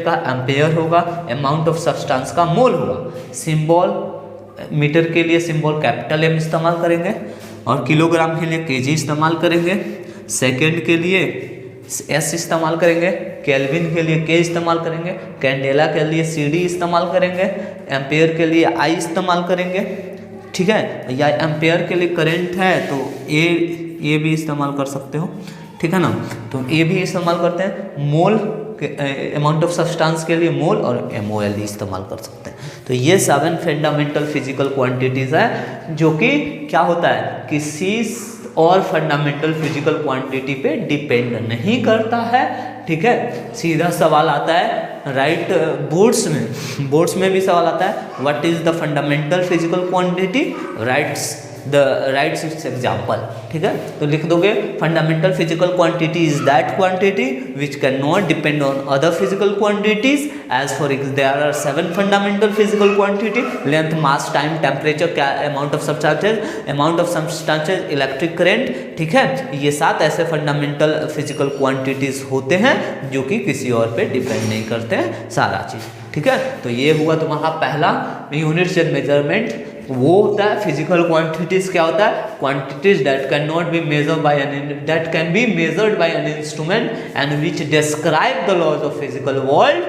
का एम्पेयर होगा, अमाउंट ऑफ सब्सटेंस का मोल होगा। सिंबल, मीटर के लिए सिंबल कैपिटल M इस्तेमाल करेंगे, और किलोग्राम के लिए केजी इस्तेमाल करेंगे, सेकंड के लिए S इस्तेमाल करेंगे, केल्विन के लिए K इस्तेमाल करेंगे, कैंडेला के लिए CD इस्तेमाल करेंगे, एम्पेयर के लिए I इस्तेमाल करेंगे, ठीक है। या एम्पेयर के लिए करंट है तो A भी इस्तेमाल कर सकते हो, ठीक है ना। तो A भी इस्तेमाल करते हैं। मोल, अमाउंट ऑफ सब्सटेंस के लिए मोल और MOL इस्तेमाल कर सकते हैं। तो ये 7 फंडामेंटल फिजिकल क्वांटिटीज है, जो कि क्या होता है? किसी और फंडामेंटल फिजिकल क्वांटिटी पे डिपेंड नहीं करता है, ठीक है। सीधा सवाल आता है, राइट, बोर्ड्स में भी सवाल आता है, what is the fundamental physical quantity, right the rights its example, ठीक है। तो लिख दोगे fundamental physical quantity is that quantity which can not depend on other physical quantities as for there are 7 fundamental physical quantity, length, mass, time, temperature, क्या amount of substances, electric current, ठीक है। ये 7 ऐसे फंडामेंटल फिजिकल क्वांटिटीज होते हैं जो कि किसी और पे डिपेंड नहीं करते हैं सारा चीज़, ठीक है। तो ये हुआ तुम्हारा पहला यूनिट्स एंड मेजरमेंट। वो होता है फिजिकल क्वांटिटीज। क्या होता है? Quantities that can not be measured by that can be measured by an instrument and which describe the laws of physical world,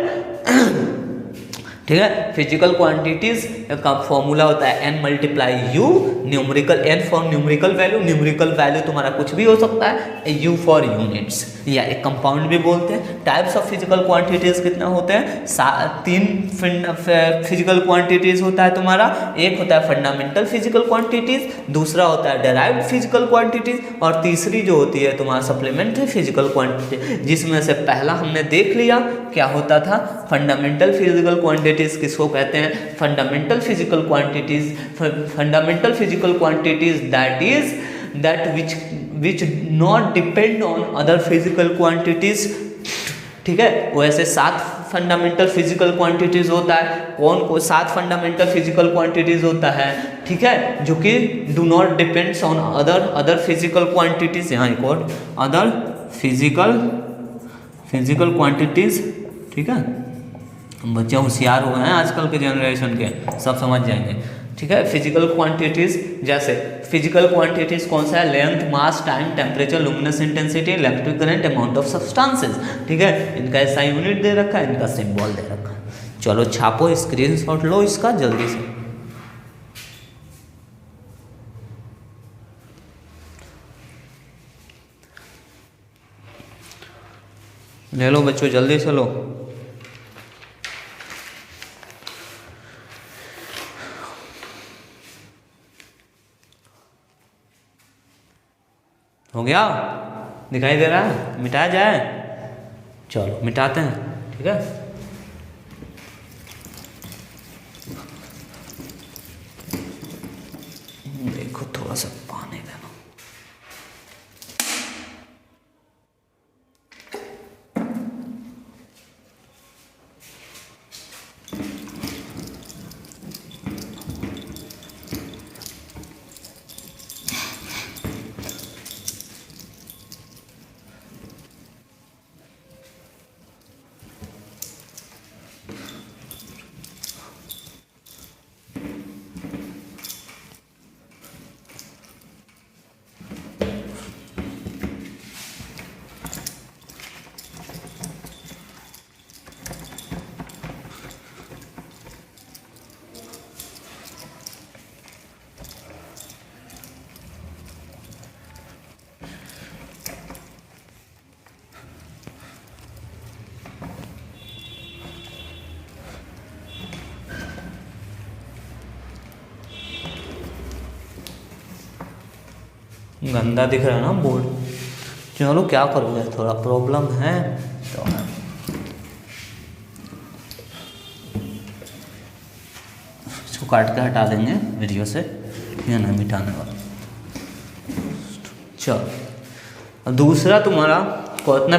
ठीक है। फिजिकल क्वांटिटीज का फॉर्मूला होता है n multiply u, numerical n for numerical value तुम्हारा कुछ भी हो सकता है, u फॉर यूनिट्स या एक कंपाउंड भी बोलते हैं। टाइप्स ऑफ फिजिकल क्वांटिटीज कितने होते हैं? 3 फिजिकल क्वांटिटीज होता है तुम्हारा। एक होता है फंडामेंटल फिजिकल क्वांटिटीज, दूसरा होता है डेराइव्ड फिजिकल क्वांटिटीज, और तीसरी जो होती है तुम्हारा सप्लीमेंट्री फिजिकल क्वांटिटी, जिसमें से पहला हमने देख लिया क्या होता था, फंडामेंटल फिजिकल क्वांटिटीज। किसको कहते हैं? Fundamental physical quantities that which not depend on other physical quantities, ठीक है। वैसे 7 फंडामेंटल फिजिकल क्वांटिटीज होता है। कौन को 7 फंडामेंटल फिजिकल क्वांटिटीज होता है, ठीक है, जो कि do not depends on other physical quantities. यहाँ एक और अदर फिजिकल क्वांटिटीज, ठीक है। बच्चे होशियार हो गए हैं आजकल के जनरेशन के, सब समझ जाएंगे, ठीक है। फिजिकल क्वांटिटीज, जैसे फिजिकल क्वांटिटीज कौन सा है? Length, mass, time, temperature, luminous intensity, electric current, amount of substances, ठीक है। इनका ऐसा यूनिट दे रखा है, इनका सिंबल दे रखा है। चलो छापो, स्क्रीनशॉट लो इसका जल्दी से। ले लो बच्चों, जल्दी से लो। हो गया? दिखाई दे रहा है? मिटाया जाए? चलो मिटाते हैं, ठीक है। देखो थोड़ा सा पानी देना। गंदा दिख रहा है ना बोर्ड। चलो क्या करोगे, थोड़ा प्रॉब्लम है तो इसको काट के हटा देंगे वीडियो से, ये ना मिटाने वाला। चलो दूसरा तुम्हारा कितना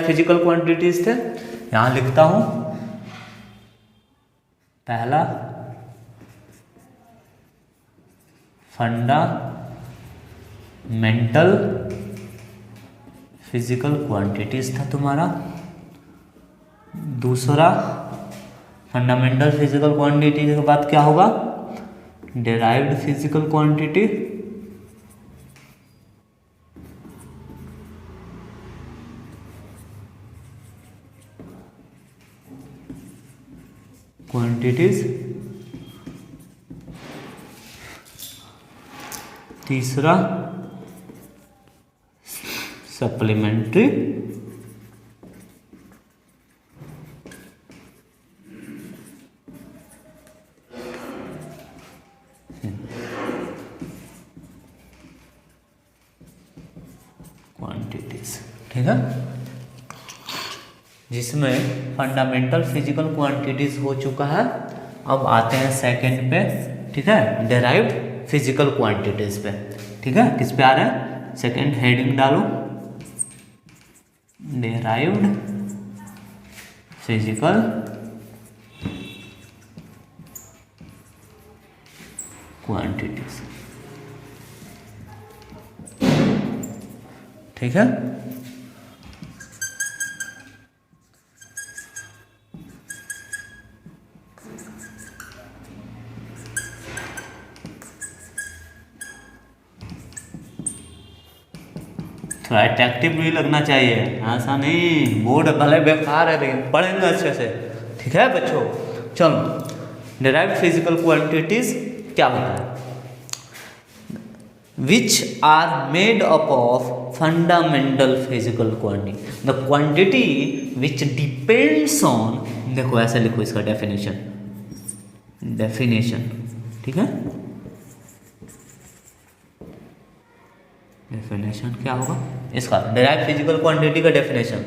फिजिकल क्वांटिटीज थे, यहाँ लिखता हूँ। पहला फंडामेंटल फिजिकल क्वांटिटीज था तुम्हारा। दूसरा फंडामेंटल फिजिकल क्वांटिटी के बाद क्या होगा? Derived physical quantity. तीसरा सप्लीमेंट्री क्वांटिटीज, ठीक है। जिसमें फंडामेंटल फिजिकल क्वांटिटीज हो चुका है। अब आते हैं सेकंड पे, ठीक है, डेराइव्ड फिजिकल क्वांटिटीज पे। ठीक है, किस पे आ रहा है, सेकेंड हेडिंग डालो, डेराइव्ड फिजिकल क्वांटिटीज। ठीक है, थोड़ा अट्रैक्टिव भी लगना चाहिए, ऐसा नहीं बोर्ड भले बेकार है लेकिन पढ़ेंगे अच्छे से। ठीक है बच्चों, चलो डिराइव्ड फिजिकल क्वांटिटीज क्या होता है, which are made up of fundamental physical quantity, the quantity which depends on, देखो ऐसे लिखो इसका डेफिनेशन, ठीक है, डेफिनेशन क्या होगा इसका, डिराइव्ड फिजिकल क्वांटिटी का definition,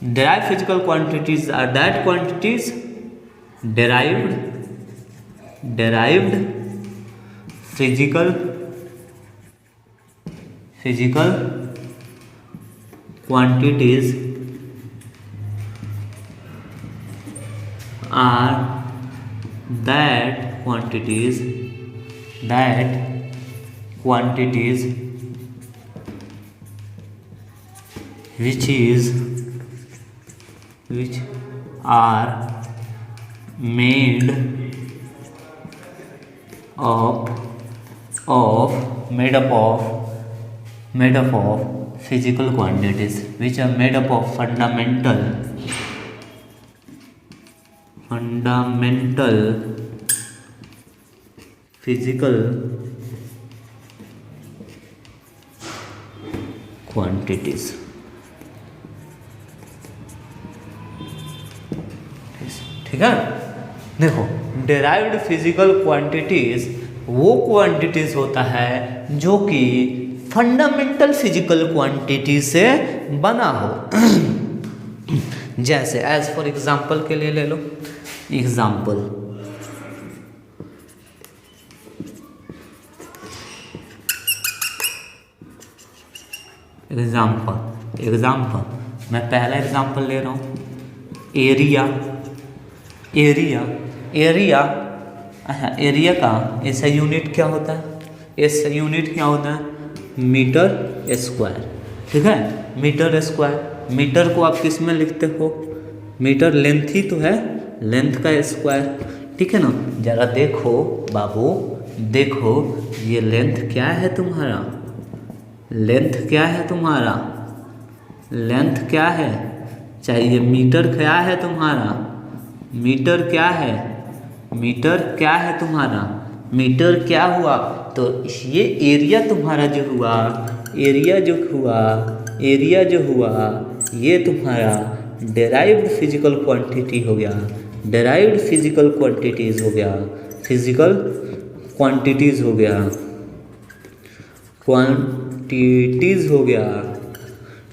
derived physical quantities are that quantities derived physical quantities are that quantities which are made up of physical quantities which are made up of fundamental physical quantities। ठीक है, देखो derived physical quantities वो quantities होता है जो कि fundamental physical quantity से बना हो। जैसे एज फॉर एग्जाम्पल के लिए ले लो, एग्जाम्पल मैं पहला एग्जाम्पल ले रहा हूँ, एरिया का ऐसा यूनिट क्या होता है, ऐसा यूनिट क्या होता है, मीटर स्क्वायर। ठीक है, मीटर स्क्वायर, मीटर को आप किस में लिखते हो, मीटर लेंथ ही तो है, लेंथ का स्क्वायर। ठीक है ना, जरा देखो बाबू, देखो ये लेंथ क्या है तुम्हारा, लेंथ क्या है तुम्हारा, लेंथ क्या है, चाहिए मीटर क्या है तुम्हारा, मीटर क्या है, मीटर क्या है तुम्हारा, मीटर क्या हुआ, तो ये एरिया तुम्हारा जो हुआ, एरिया जो हुआ ये तुम्हारा डेराइव्ड फिजिकल क्वांटिटी हो गया, डेराइव्ड फिजिकल क्वांटिटीज हो गया, फिजिकल क्वांटिटीज हो गया, क्वांटिटीज हो गया।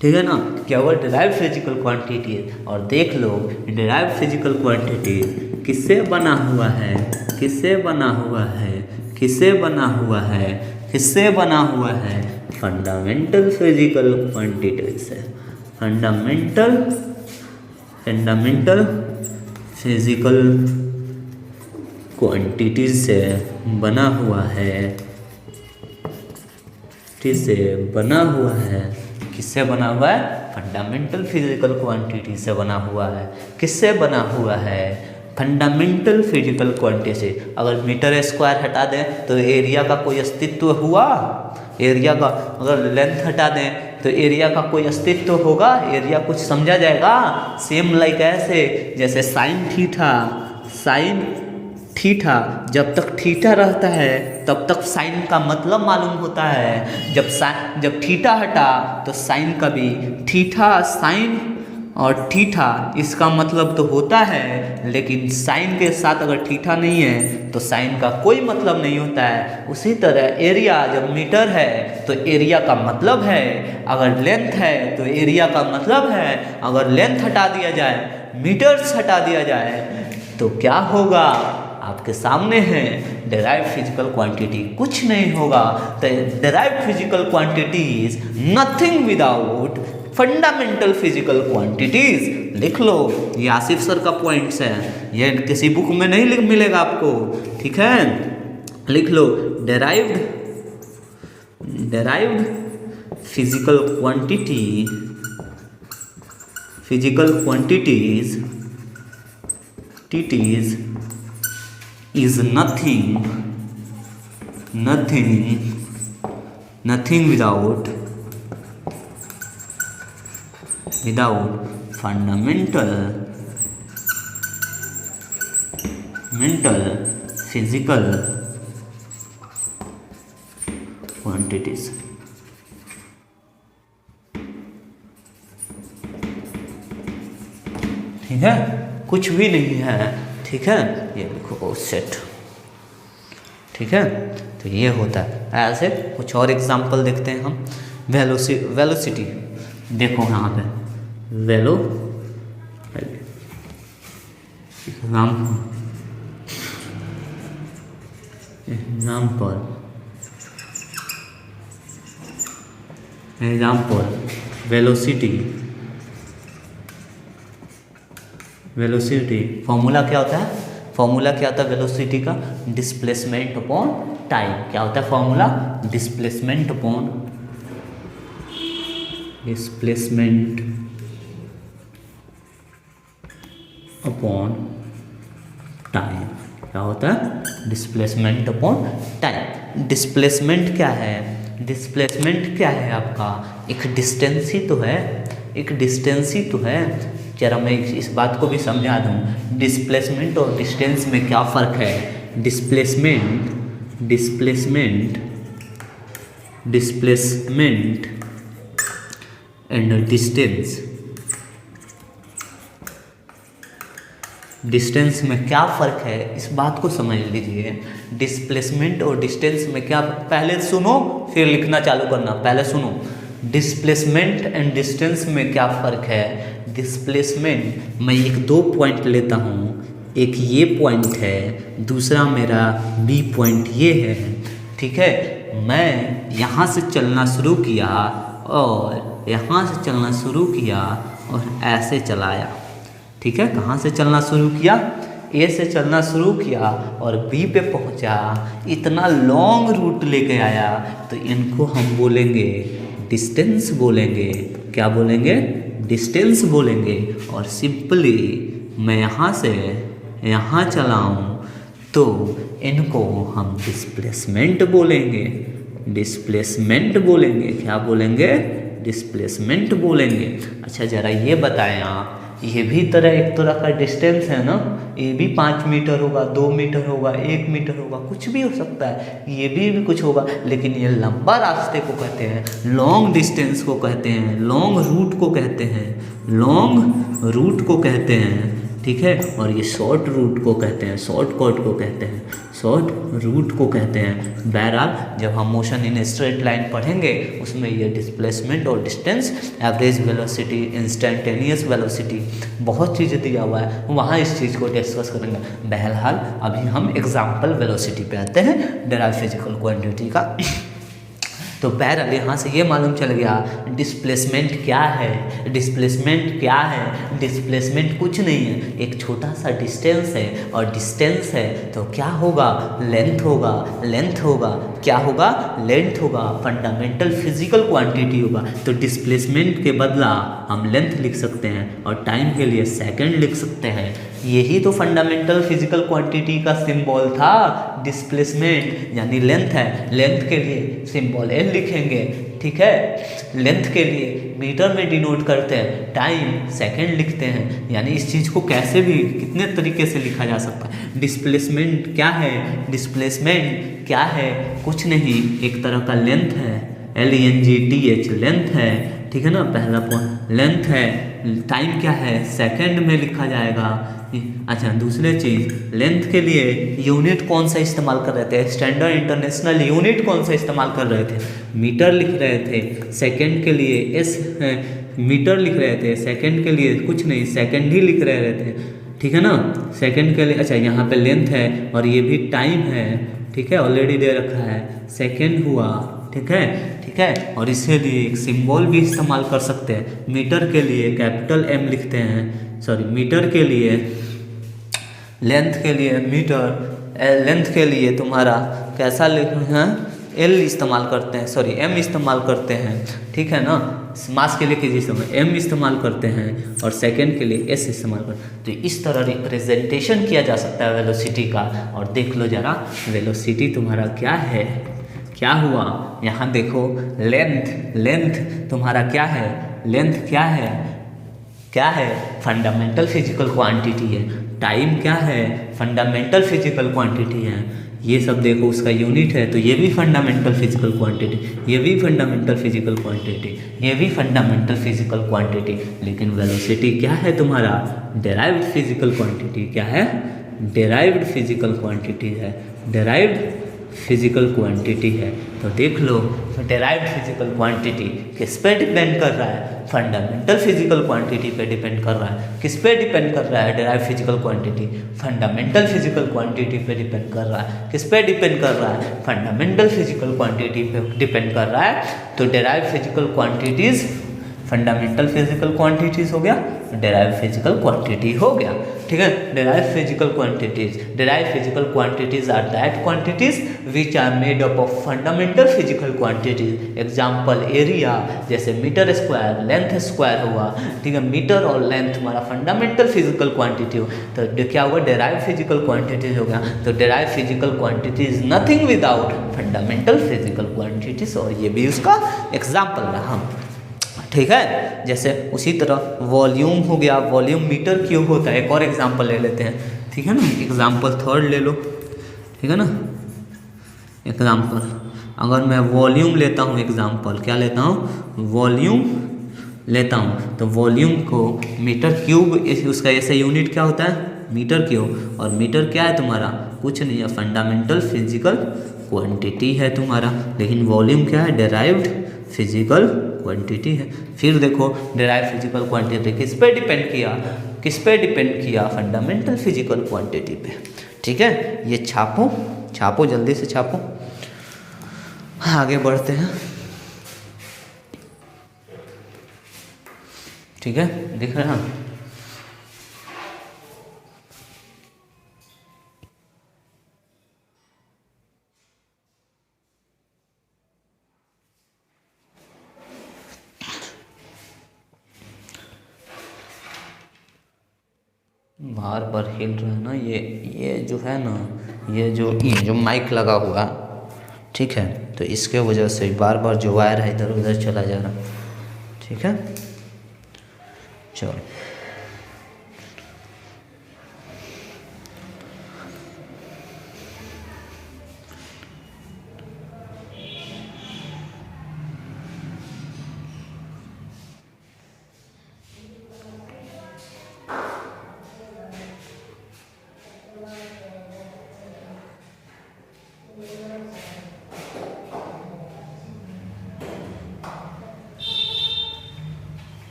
ठीक है ना, क्या हुआ, डिराइव्ड फिजिकल क्वांटिटी। और देख लो डिराइव्ड फिजिकल क्वांटिटी किससे बना हुआ है, किससे बना हुआ है, किससे बना हुआ है, किससे बना हुआ है, फंडामेंटल फिजिकल क्वांटिटी से, फंडामेंटल फिजिकल क्वांटिटी से बना हुआ है, किससे बना हुआ है, किससे बना हुआ है, फंडामेंटल फिजिकल क्वांटिटी से बना हुआ है, किससे बना हुआ है, फंडामेंटल फिजिकल क्वांटिटी से। अगर मीटर स्क्वायर हटा दें तो एरिया का कोई अस्तित्व हुआ, एरिया का अगर लेंथ हटा दें तो एरिया का कोई अस्तित्व होगा, एरिया कुछ समझा जाएगा। सेम लाइक ऐसे जैसे साइन थीटा जब तक थीटा रहता है तब तक साइन का मतलब मालूम होता है, जब थीटा हटा तो साइन का भी, थीटा साइन और थीटा इसका मतलब तो होता है, लेकिन साइन के साथ अगर थीटा नहीं है तो साइन का कोई मतलब नहीं होता है। उसी तरह एरिया जब मीटर है तो एरिया का मतलब है, अगर लेंथ है तो एरिया का मतलब है। अगर लेंथ हटा दिया जाए, मीटर्स हटा दिया जाए तो क्या होगा, आपके सामने है डेराइव्ड फिजिकल क्वांटिटी, कुछ नहीं होगा। तो derived physical quantity is nothing without fundamental physical quantities. लिख लो, ये आसिफ सर का पॉइंट्स है, ये किसी बुक में नहीं मिलेगा आपको, ठीक है। लिख लो, derived physical quantities is nothing without fundamental physical quantities। ठीक है, कुछ भी नहीं है, ठीक है। ये देखो सेट, ठीक है। तो ये होता है ऐसे। कुछ और एग्जांपल देखते हैं हम। वेलोसिटी देखो यहाँ पे, एग्जाम्पल वेलोसिटी फॉर्मूला क्या होता है? वेलोसिटी का? Displacement upon time. क्या होता है फॉर्मूला? Displacement upon time. क्या होता है? Displacement upon time. डिस्प्लेसमेंट क्या है आपका? एक डिस्टेंस ही तो है। जरा मैं इस बात को भी समझा दूँ, डिस्प्लेसमेंट और डिस्टेंस में क्या फ़र्क है? डिस्प्लेसमेंट एंड डिस्टेंस में क्या फ़र्क है, इस बात को समझ लीजिए। डिस्प्लेसमेंट और डिस्टेंस में क्या, पहले सुनो फिर लिखना चालू करना। पहले सुनो, डिस्प्लेसमेंट एंड डिस्टेंस में क्या फ़र्क है? डिस्प्लेसमेंट, मैं एक दो पॉइंट लेता हूँ, एक ये पॉइंट है, दूसरा मेरा बी पॉइंट ये है, ठीक है। मैं यहाँ से चलना शुरू किया और यहाँ से चलना शुरू किया और ऐसे चलाया, ठीक है। कहाँ से चलना शुरू किया? ए से चलना शुरू किया और बी पे पहुँचा, इतना लॉन्ग रूट लेके आया, तो इनको हम बोलेंगे डिस्टेंस बोलेंगे। क्या बोलेंगे? डिस्टेंस बोलेंगे। और सिंपली मैं यहाँ से यहाँ चलाऊँ तो इनको हम डिस्प्लेसमेंट बोलेंगे। क्या बोलेंगे? डिस्प्लेसमेंट बोलेंगे। अच्छा जरा ये बताएं आप, ये भी एक तरह का डिस्टेंस है ना? ये भी 5 मीटर होगा, 2 मीटर होगा, 1 मीटर होगा, कुछ भी हो सकता है। ये भी कुछ होगा, लेकिन ये लंबा रास्ते को कहते हैं, लॉन्ग डिस्टेंस को कहते हैं, लॉन्ग रूट को कहते हैं, ठीक है। और ये शॉर्ट रूट को कहते हैं, शॉर्टकट को कहते हैं, शॉर्ट रूट को कहते हैं। बहरहाल जब हम मोशन इन स्ट्रेट लाइन पढ़ेंगे उसमें ये डिस्प्लेसमेंट और distance, average velocity, instantaneous velocity, बहुत चीज़ें दिया हुआ है, वहाँ इस चीज़ को डिस्कस करेंगे। बहरहाल अभी हम एग्जाम्पल वेलोसिटी पे आते हैं, डेराइव्ड फिजिकल क्वांटिटी का। तो बहरहाल यहाँ से ये मालूम चल गया डिस्प्लेसमेंट क्या है। डिस्प्लेसमेंट कुछ नहीं है, एक छोटा सा डिस्टेंस है, और डिस्टेंस है तो क्या होगा? लेंथ होगा। क्या होगा? लेंथ होगा। फंडामेंटल फिजिकल क्वांटिटी होगा। तो डिस्प्लेसमेंट के बदला हम लेंथ लिख सकते हैं और टाइम के लिए सेकंड लिख सकते हैं। यही तो फंडामेंटल फिजिकल क्वांटिटी का सिंबल था, डिस्प्लेसमेंट यानी लेंथ है। लेंथ के लिए सिंबल एल लिखेंगे, ठीक है। लेंथ के लिए मीटर में डिनोट करते हैं, टाइम सेकंड लिखते हैं। यानी इस चीज़ को कैसे भी कितने तरीके से लिखा जा सकता है। डिस्प्लेसमेंट क्या है? कुछ नहीं, एक तरह का लेंथ है, LENGTH लेंथ है, ठीक है ना। पहला पॉइंट लेंथ है। टाइम क्या है? सेकंड में लिखा जाएगा। अच्छा दूसरी चीज़, लेंथ के लिए यूनिट कौन सा इस्तेमाल कर रहे थे? स्टैंडर्ड इंटरनेशनल यूनिट कौन सा इस्तेमाल कर रहे थे? मीटर लिख रहे थे। सेकंड के लिए मीटर लिख रहे थे। सेकंड के लिए कुछ नहीं, सेकंड ही लिख रहे थे, ठीक है ना। सेकंड के लिए अच्छा यहाँ पे लेंथ है और ये भी टाइम है, ठीक है, ऑलरेडी दे रखा है, सेकंड हुआ, ठीक है, ठीक है। और इसीलिए एक सिंबल भी इस्तेमाल कर सकते हैं। मीटर के लिए कैपिटल M लिखते हैं, सॉरी मीटर के लिए, लेंथ के लिए मीटर, लेंथ के लिए तुम्हारा कैसा लिखना है, L इस्तेमाल करते हैं, सॉरी M इस्तेमाल करते हैं, ठीक है ना। मास के लिए कीजिए समय M इस्तेमाल करते हैं और सेकंड के लिए S इस्तेमाल करते हैं। तो इस तरह रिप्रेजेंटेशन किया जा सकता है वेलोसिटी का। और देख लो जरा वेलोसिटी तुम्हारा क्या है, क्या हुआ यहाँ देखो, लेंथ, लेंथ तुम्हारा क्या है, लेंथ क्या है, क्या है, फंडामेंटल फिजिकल क्वांटिटी है। टाइम क्या है, फंडामेंटल फिजिकल क्वांटिटी है। ये सब देखो उसका यूनिट है, तो ये भी फंडामेंटल फिजिकल क्वांटिटी, ये भी फंडामेंटल फिजिकल क्वांटिटी, ये भी फंडामेंटल फिजिकल क्वांटिटी। लेकिन वेलोसिटी क्या है तुम्हारा, डेराइव्ड फिजिकल क्वांटिटी। क्या है, डेराइव्ड फिजिकल क्वांटिटी है, डेराइव्ड फिजिकल क्वांटिटी है। तो देख लो डेराइव्ड फिजिकल क्वांटिटी किस पे डिपेंड कर रहा है, फंडामेंटल फिजिकल क्वांटिटी पे डिपेंड कर रहा है। किस पे डिपेंड कर रहा है, derived physical quantity, fundamental physical quantity पे डिपेंड कर रहा है। किस पे डिपेंड कर रहा है, फंडामेंटल फिजिकल क्वांटिटी पे डिपेंड कर रहा है। तो derived physical quantities, fundamental physical quantities हो गया, डेराइव्ड फिजिकल क्वांटिटी हो गया, ठीक है। Derived physical quantities, derived physical quantities are that quantities which are made up of fundamental physical quantities. Example area, जैसे मीटर स्क्वायर, लेंथ स्क्वायर हुआ, ठीक है। मीटर और लेंथ हमारा फंडामेंटल फिजिकल क्वांटिटी हो, तो क्या हुआ, डेराइव्ड फिजिकल क्वांटिटीज हो गया। तो derived physical quantity is nothing without fundamental physical quantities, और ये भी उसका एग्जाम्पल रहा, ठीक है। जैसे उसी तरह वॉल्यूम हो गया, वॉल्यूम मीटर क्यूब होता है। एक और एग्जांपल ले लेते हैं, ठीक है ना। एग्जांपल थर्ड ले लो, ठीक है ना। एग्जांपल अगर मैं वॉल्यूम लेता हूँ, एग्जांपल क्या लेता हूँ, वॉल्यूम लेता हूँ, तो वॉल्यूम को मीटर क्यूब, उसका ऐसे यूनिट क्या होता है, मीटर क्यूब। और मीटर क्या है तुम्हारा, कुछ नहीं है, फंडामेंटल फिजिकल क्वांटिटी है तुम्हारा। लेकिन वॉल्यूम क्या है, डेराइव्ड फिजिकल क्वांटिटी है। फिर देखो डेराइव्ड फिजिकल क्वांटिटी किस पे डिपेंड किया, किस पे डिपेंड किया, फंडामेंटल फिजिकल क्वांटिटी पे, ठीक है। ये छापो, छापो जल्दी से छापो, आगे बढ़ते हैं, ठीक है। दिख रहा है, बार बार हिल रहा है ना ये जो है ना, ये जो माइक लगा हुआ, ठीक है, तो इसके वजह से बार बार जो वायर है इधर उधर चला जा रहा, ठीक है। चलो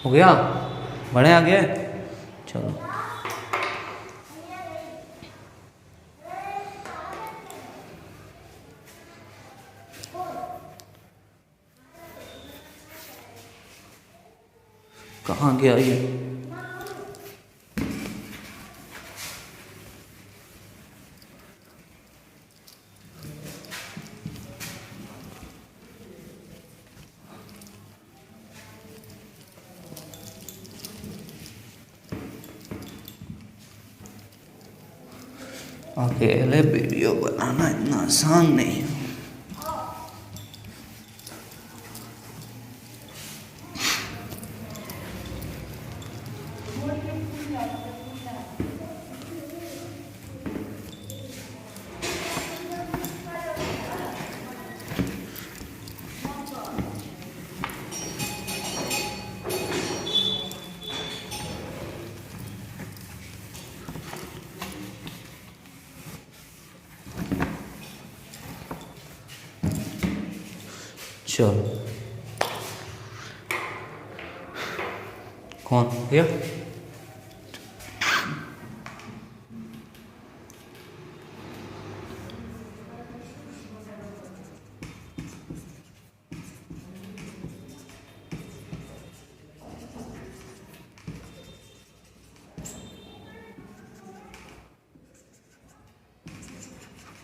हो गया, बढ़े आगे, चलो कहाँ गया ये, अकेले वीडियो बनाना इतना आसान नहीं है। चलो कौन भैया?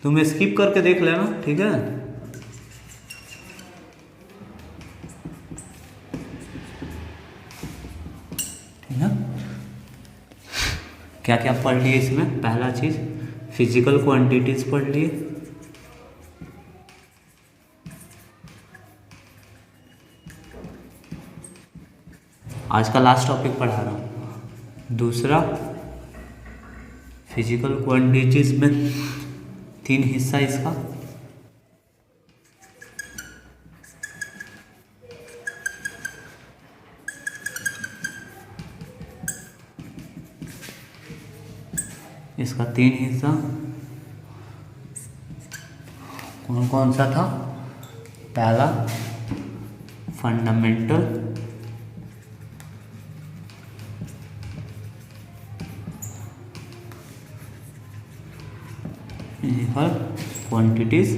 तुम स्किप करके देख लेना, ठीक है? ठीक है, क्या क्या पढ़ लिए इसमें? पहला चीज फिजिकल क्वांटिटीज पढ़ लिए, आज का लास्ट टॉपिक पढ़ा रहा हूँ। दूसरा फिजिकल क्वांटिटीज में 3 हिस्सा इसका, इसका 3 हिस्सा कौन कौन सा था? पहला फंडामेंटल, फिजिकल क्वांटिटीज,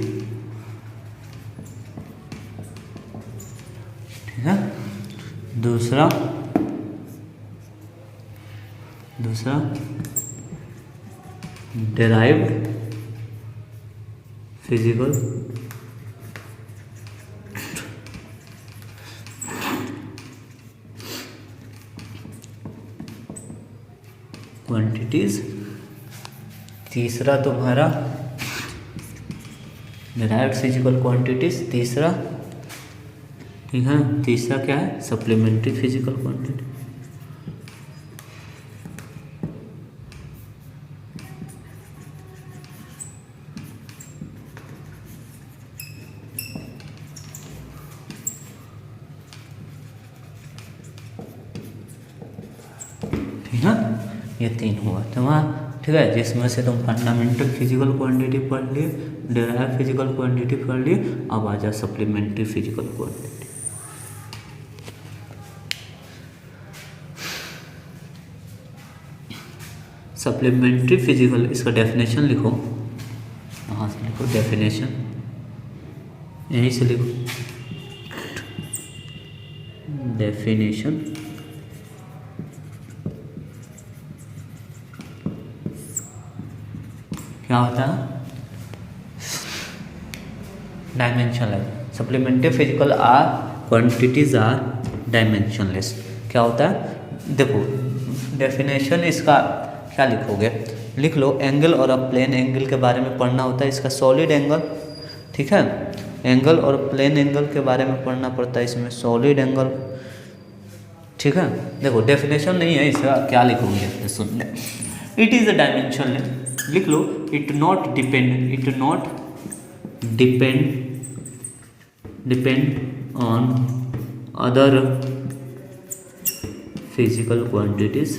ठीक है? दूसरा डेराइव्ड फिजिकल क्वांटिटीज, तीसरा तुम्हारा डिराइव्ड फिजिकल क्वांटिटीज, तीसरा, ठीक है? तीसरा क्या है? Supplementary physical quantity. ठीक है, ये 3 हुआ तुम्हारा, ठीक है? जिसमें से तुम फंडामेंटल फिजिकल क्वांटिटी पढ़ लिए, डिराइव्ड फिजिकल क्वांटिटी पढ़ लिए, अब आ जा supplementary physical quantity. Supplementary physical, इसका डेफिनेशन लिखो, कहाँ से लिखो? डेफिनेशन यहीं से लिखो, डेफिनेशन। क्या होता है? Dimensionless. Supplementary physical are quantities are dimensionless. क्या होता है? देखो डेफिनेशन इसका क्या लिखोगे? लिख लो, एंगल और अ प्लेन एंगल के बारे में पढ़ना होता है। इसका सॉलिड एंगल, ठीक है? एंगल और प्लेन एंगल के बारे में पढ़ना पड़ता है इसमें, सॉलिड एंगल, ठीक है? देखो डेफिनेशन नहीं है इसका, क्या लिखोगे? सुन, इट इज अ डायमेंशनलेस, लिख लो, it not depend on other physical quantities,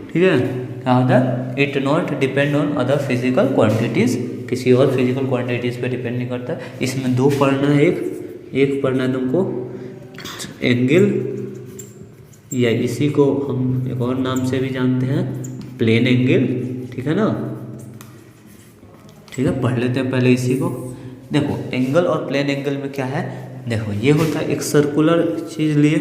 ठीक है? क्या होता है? It not depend on other physical quantities, किसी और फिजिकल क्वांटिटीज पे डिपेंड नहीं करता। इसमें 2 पढ़ना है, एक पढ़ना है तुमको एंगल, या इसी को हम एक और नाम से भी जानते हैं प्लेन एंगल, ठीक है ना? ठीक है, पढ़ लेते हैं पहले इसी को। देखो एंगल और प्लेन एंगल में क्या है? देखो ये होता है एक सर्कुलर चीज लिए,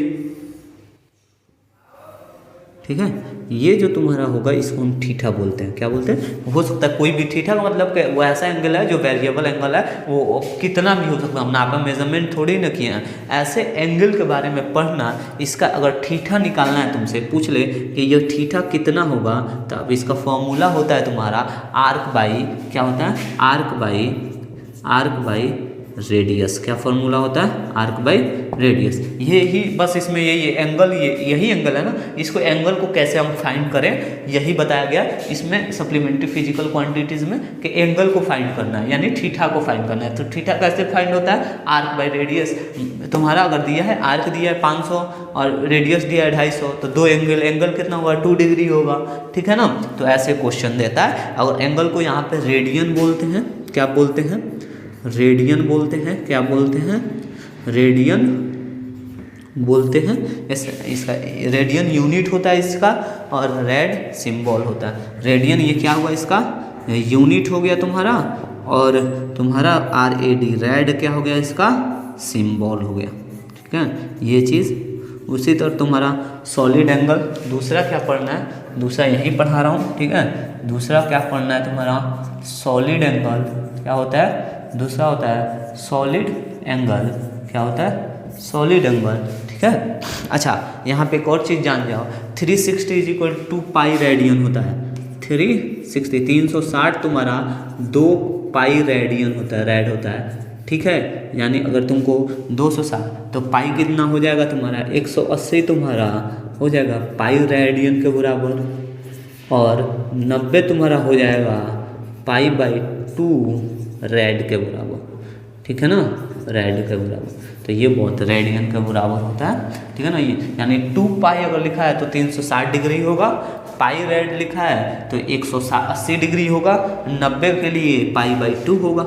ठीक है? ये जो तुम्हारा होगा इसको हम थीटा बोलते हैं। क्या बोलते हैं? हो सकता है कोई भी, थीटा का मतलब वो ऐसा एंगल है जो वेरिएबल एंगल है, वो कितना भी हो सकता है। हमने आपका मेजरमेंट थोड़ी ना किया है। ऐसे एंगल के बारे में पढ़ना, इसका अगर थीटा निकालना है तुमसे पूछ ले कि ये थीटा कितना होगा, तो अब इसका फॉर्मूला होता है तुम्हारा आर्क बाई, क्या होता है? Arc by radius. क्या फॉर्मूला होता है? Arc by radius. ये ही बस इसमें यही एंगल, यही एंगल है ना, इसको एंगल को कैसे हम फाइंड करें यही बताया गया इसमें सप्लीमेंट्री फिजिकल क्वांटिटीज में, कि एंगल को फाइंड करना है, यानी थीटा को फाइंड करना है। तो थीटा कैसे फाइंड होता है? Arc by radius. तुम्हारा अगर दिया है आर्क दिया है 500 और रेडियस दिया है 250, तो 2 एंगल कितना होगा? 2 डिग्री होगा, ठीक है ना? तो ऐसे क्वेश्चन देता है। अगर एंगल को यहाँ पे रेडियन बोलते हैं, क्या बोलते हैं? रेडियन बोलते हैं। क्या बोलते हैं? रेडियन बोलते हैं। इसका रेडियन यूनिट होता है इसका, और रेड सिंबल होता है। रेडियन ये क्या हुआ, इसका यूनिट हो गया तुम्हारा, और तुम्हारा RAD रेड क्या हो गया, इसका सिंबल हो गया। ठीक है, ये चीज़। उसी तरह तुम्हारा सॉलिड एंगल, दूसरा क्या पढ़ना है, दूसरा यहीं पढ़ा रहा हूँ। ठीक है, दूसरा क्या पढ़ना है तुम्हारा, सॉलिड एंगल क्या होता है, दूसरा होता है सॉलिड एंगल। क्या होता है? Solid angle. ठीक है, अच्छा यहाँ पे एक और चीज़ जान जाओ, 360 = 2 पाई रेडियन होता है। 360 तुम्हारा 2 पाई रेडियन होता है, रेड होता है। ठीक है, यानी अगर तुमको 260 तो पाई कितना हो जाएगा तुम्हारा, 180 तुम्हारा हो जाएगा पाई रेडियन के बराबर, और 90 तुम्हारा हो जाएगा π/2 रेड के बराबर। ठीक है ना, रेड के बराबर। तो ये बहुत रेडियन के बराबर होता है। ठीक है ना, ये यानी 2 पाई अगर लिखा है तो 360 डिग्री होगा, पाई रेड लिखा है तो 180 डिग्री होगा, 90 के लिए π/2 होगा।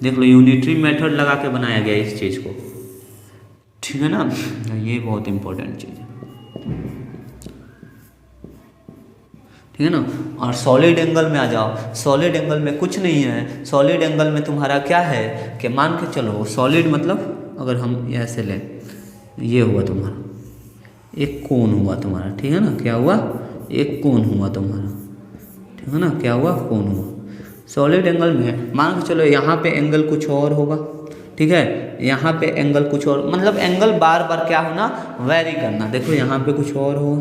देख लो, यूनिटरी मेथड लगा के बनाया गया इस चीज़ को। ठीक है ना, ये बहुत इंपॉर्टेंट चीज़ है। ठीक है ना, और सॉलिड एंगल में आ जाओ। सॉलिड एंगल में कुछ नहीं है। सॉलिड एंगल में तुम्हारा क्या है कि मान के चलो, सॉलिड मतलब अगर हम ऐसे लें, ये हुआ तुम्हारा एक कोण हुआ तुम्हारा। ठीक है ना, क्या हुआ, एक कोण हुआ तुम्हारा। ठीक है ना, क्या हुआ, कोण हुआ। सॉलिड एंगल में मान के चलो यहाँ पे एंगल कुछ और होगा। ठीक है, यहाँ पे एंगल कुछ और, मतलब एंगल बार बार क्या होना, वेरी करना। देखो यहाँ पे कुछ और हो,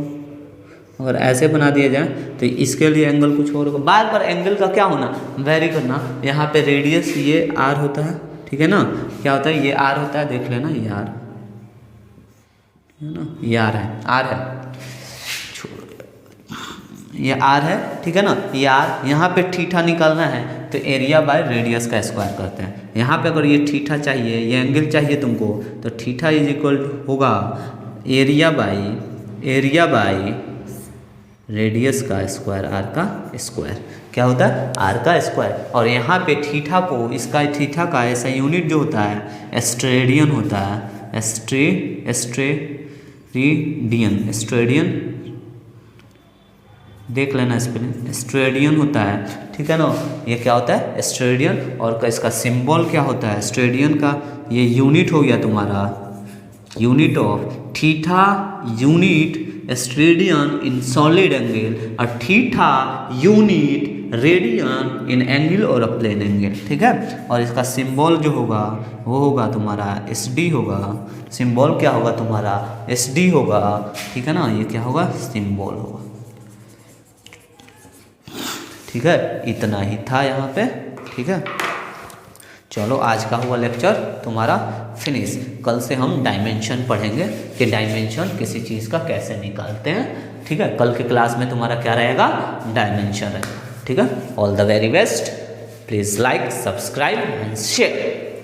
अगर ऐसे बना दिया जाए तो इसके लिए एंगल कुछ और होगा। बार बार एंगल का क्या होना, वेरी करना। यहाँ पे रेडियस ये R होता है। ठीक है ना, क्या होता है, ये R होता है, देख लेना ये R है ना, ये R है, R है, ये R है। ठीक है ना, ये R। यहाँ पे थीटा निकालना है तो एरिया बाय रेडियस का स्क्वायर करते हैं। यहाँ पे अगर ये थीटा चाहिए, ये एंगल चाहिए तुमको, तो थीटा = होगा एरिया बाय रेडियस का स्क्वायर, R का स्क्वायर। क्या होता है, R का स्क्वायर। और यहाँ पे थीटा को, इसका थीटा का ऐसा यूनिट जो होता है स्टेरेडियन होता है। स्टेरेडियन देख लेना स्पेलिंग, स्टेरेडियन होता है। ठीक है ना, ये क्या होता है, स्टेरेडियन। और इसका सिंबल क्या होता है, स्टेरेडियन का ये यूनिट हो गया तुम्हारा, unit of theta, unit steradian in solid angle, और थीटा यूनिट रेडियन इन एंगल और अ प्लेन एंगल। ठीक है, और इसका सिंबल जो होगा वो होगा तुम्हारा SD होगा। सिंबल क्या होगा तुम्हारा, SD होगा। ठीक है ना, ये क्या होगा, सिंबल होगा। ठीक है, इतना ही था यहाँ पे। ठीक है, चलो आज का हुआ लेक्चर तुम्हारा फिनिश। कल से हम डायमेंशन पढ़ेंगे कि डायमेंशन किसी चीज़ का कैसे निकालते हैं। ठीक है, कल के क्लास में तुम्हारा क्या रहेगा, डायमेंशन रहेगा। ठीक है, all the very best. Please like, subscribe and share.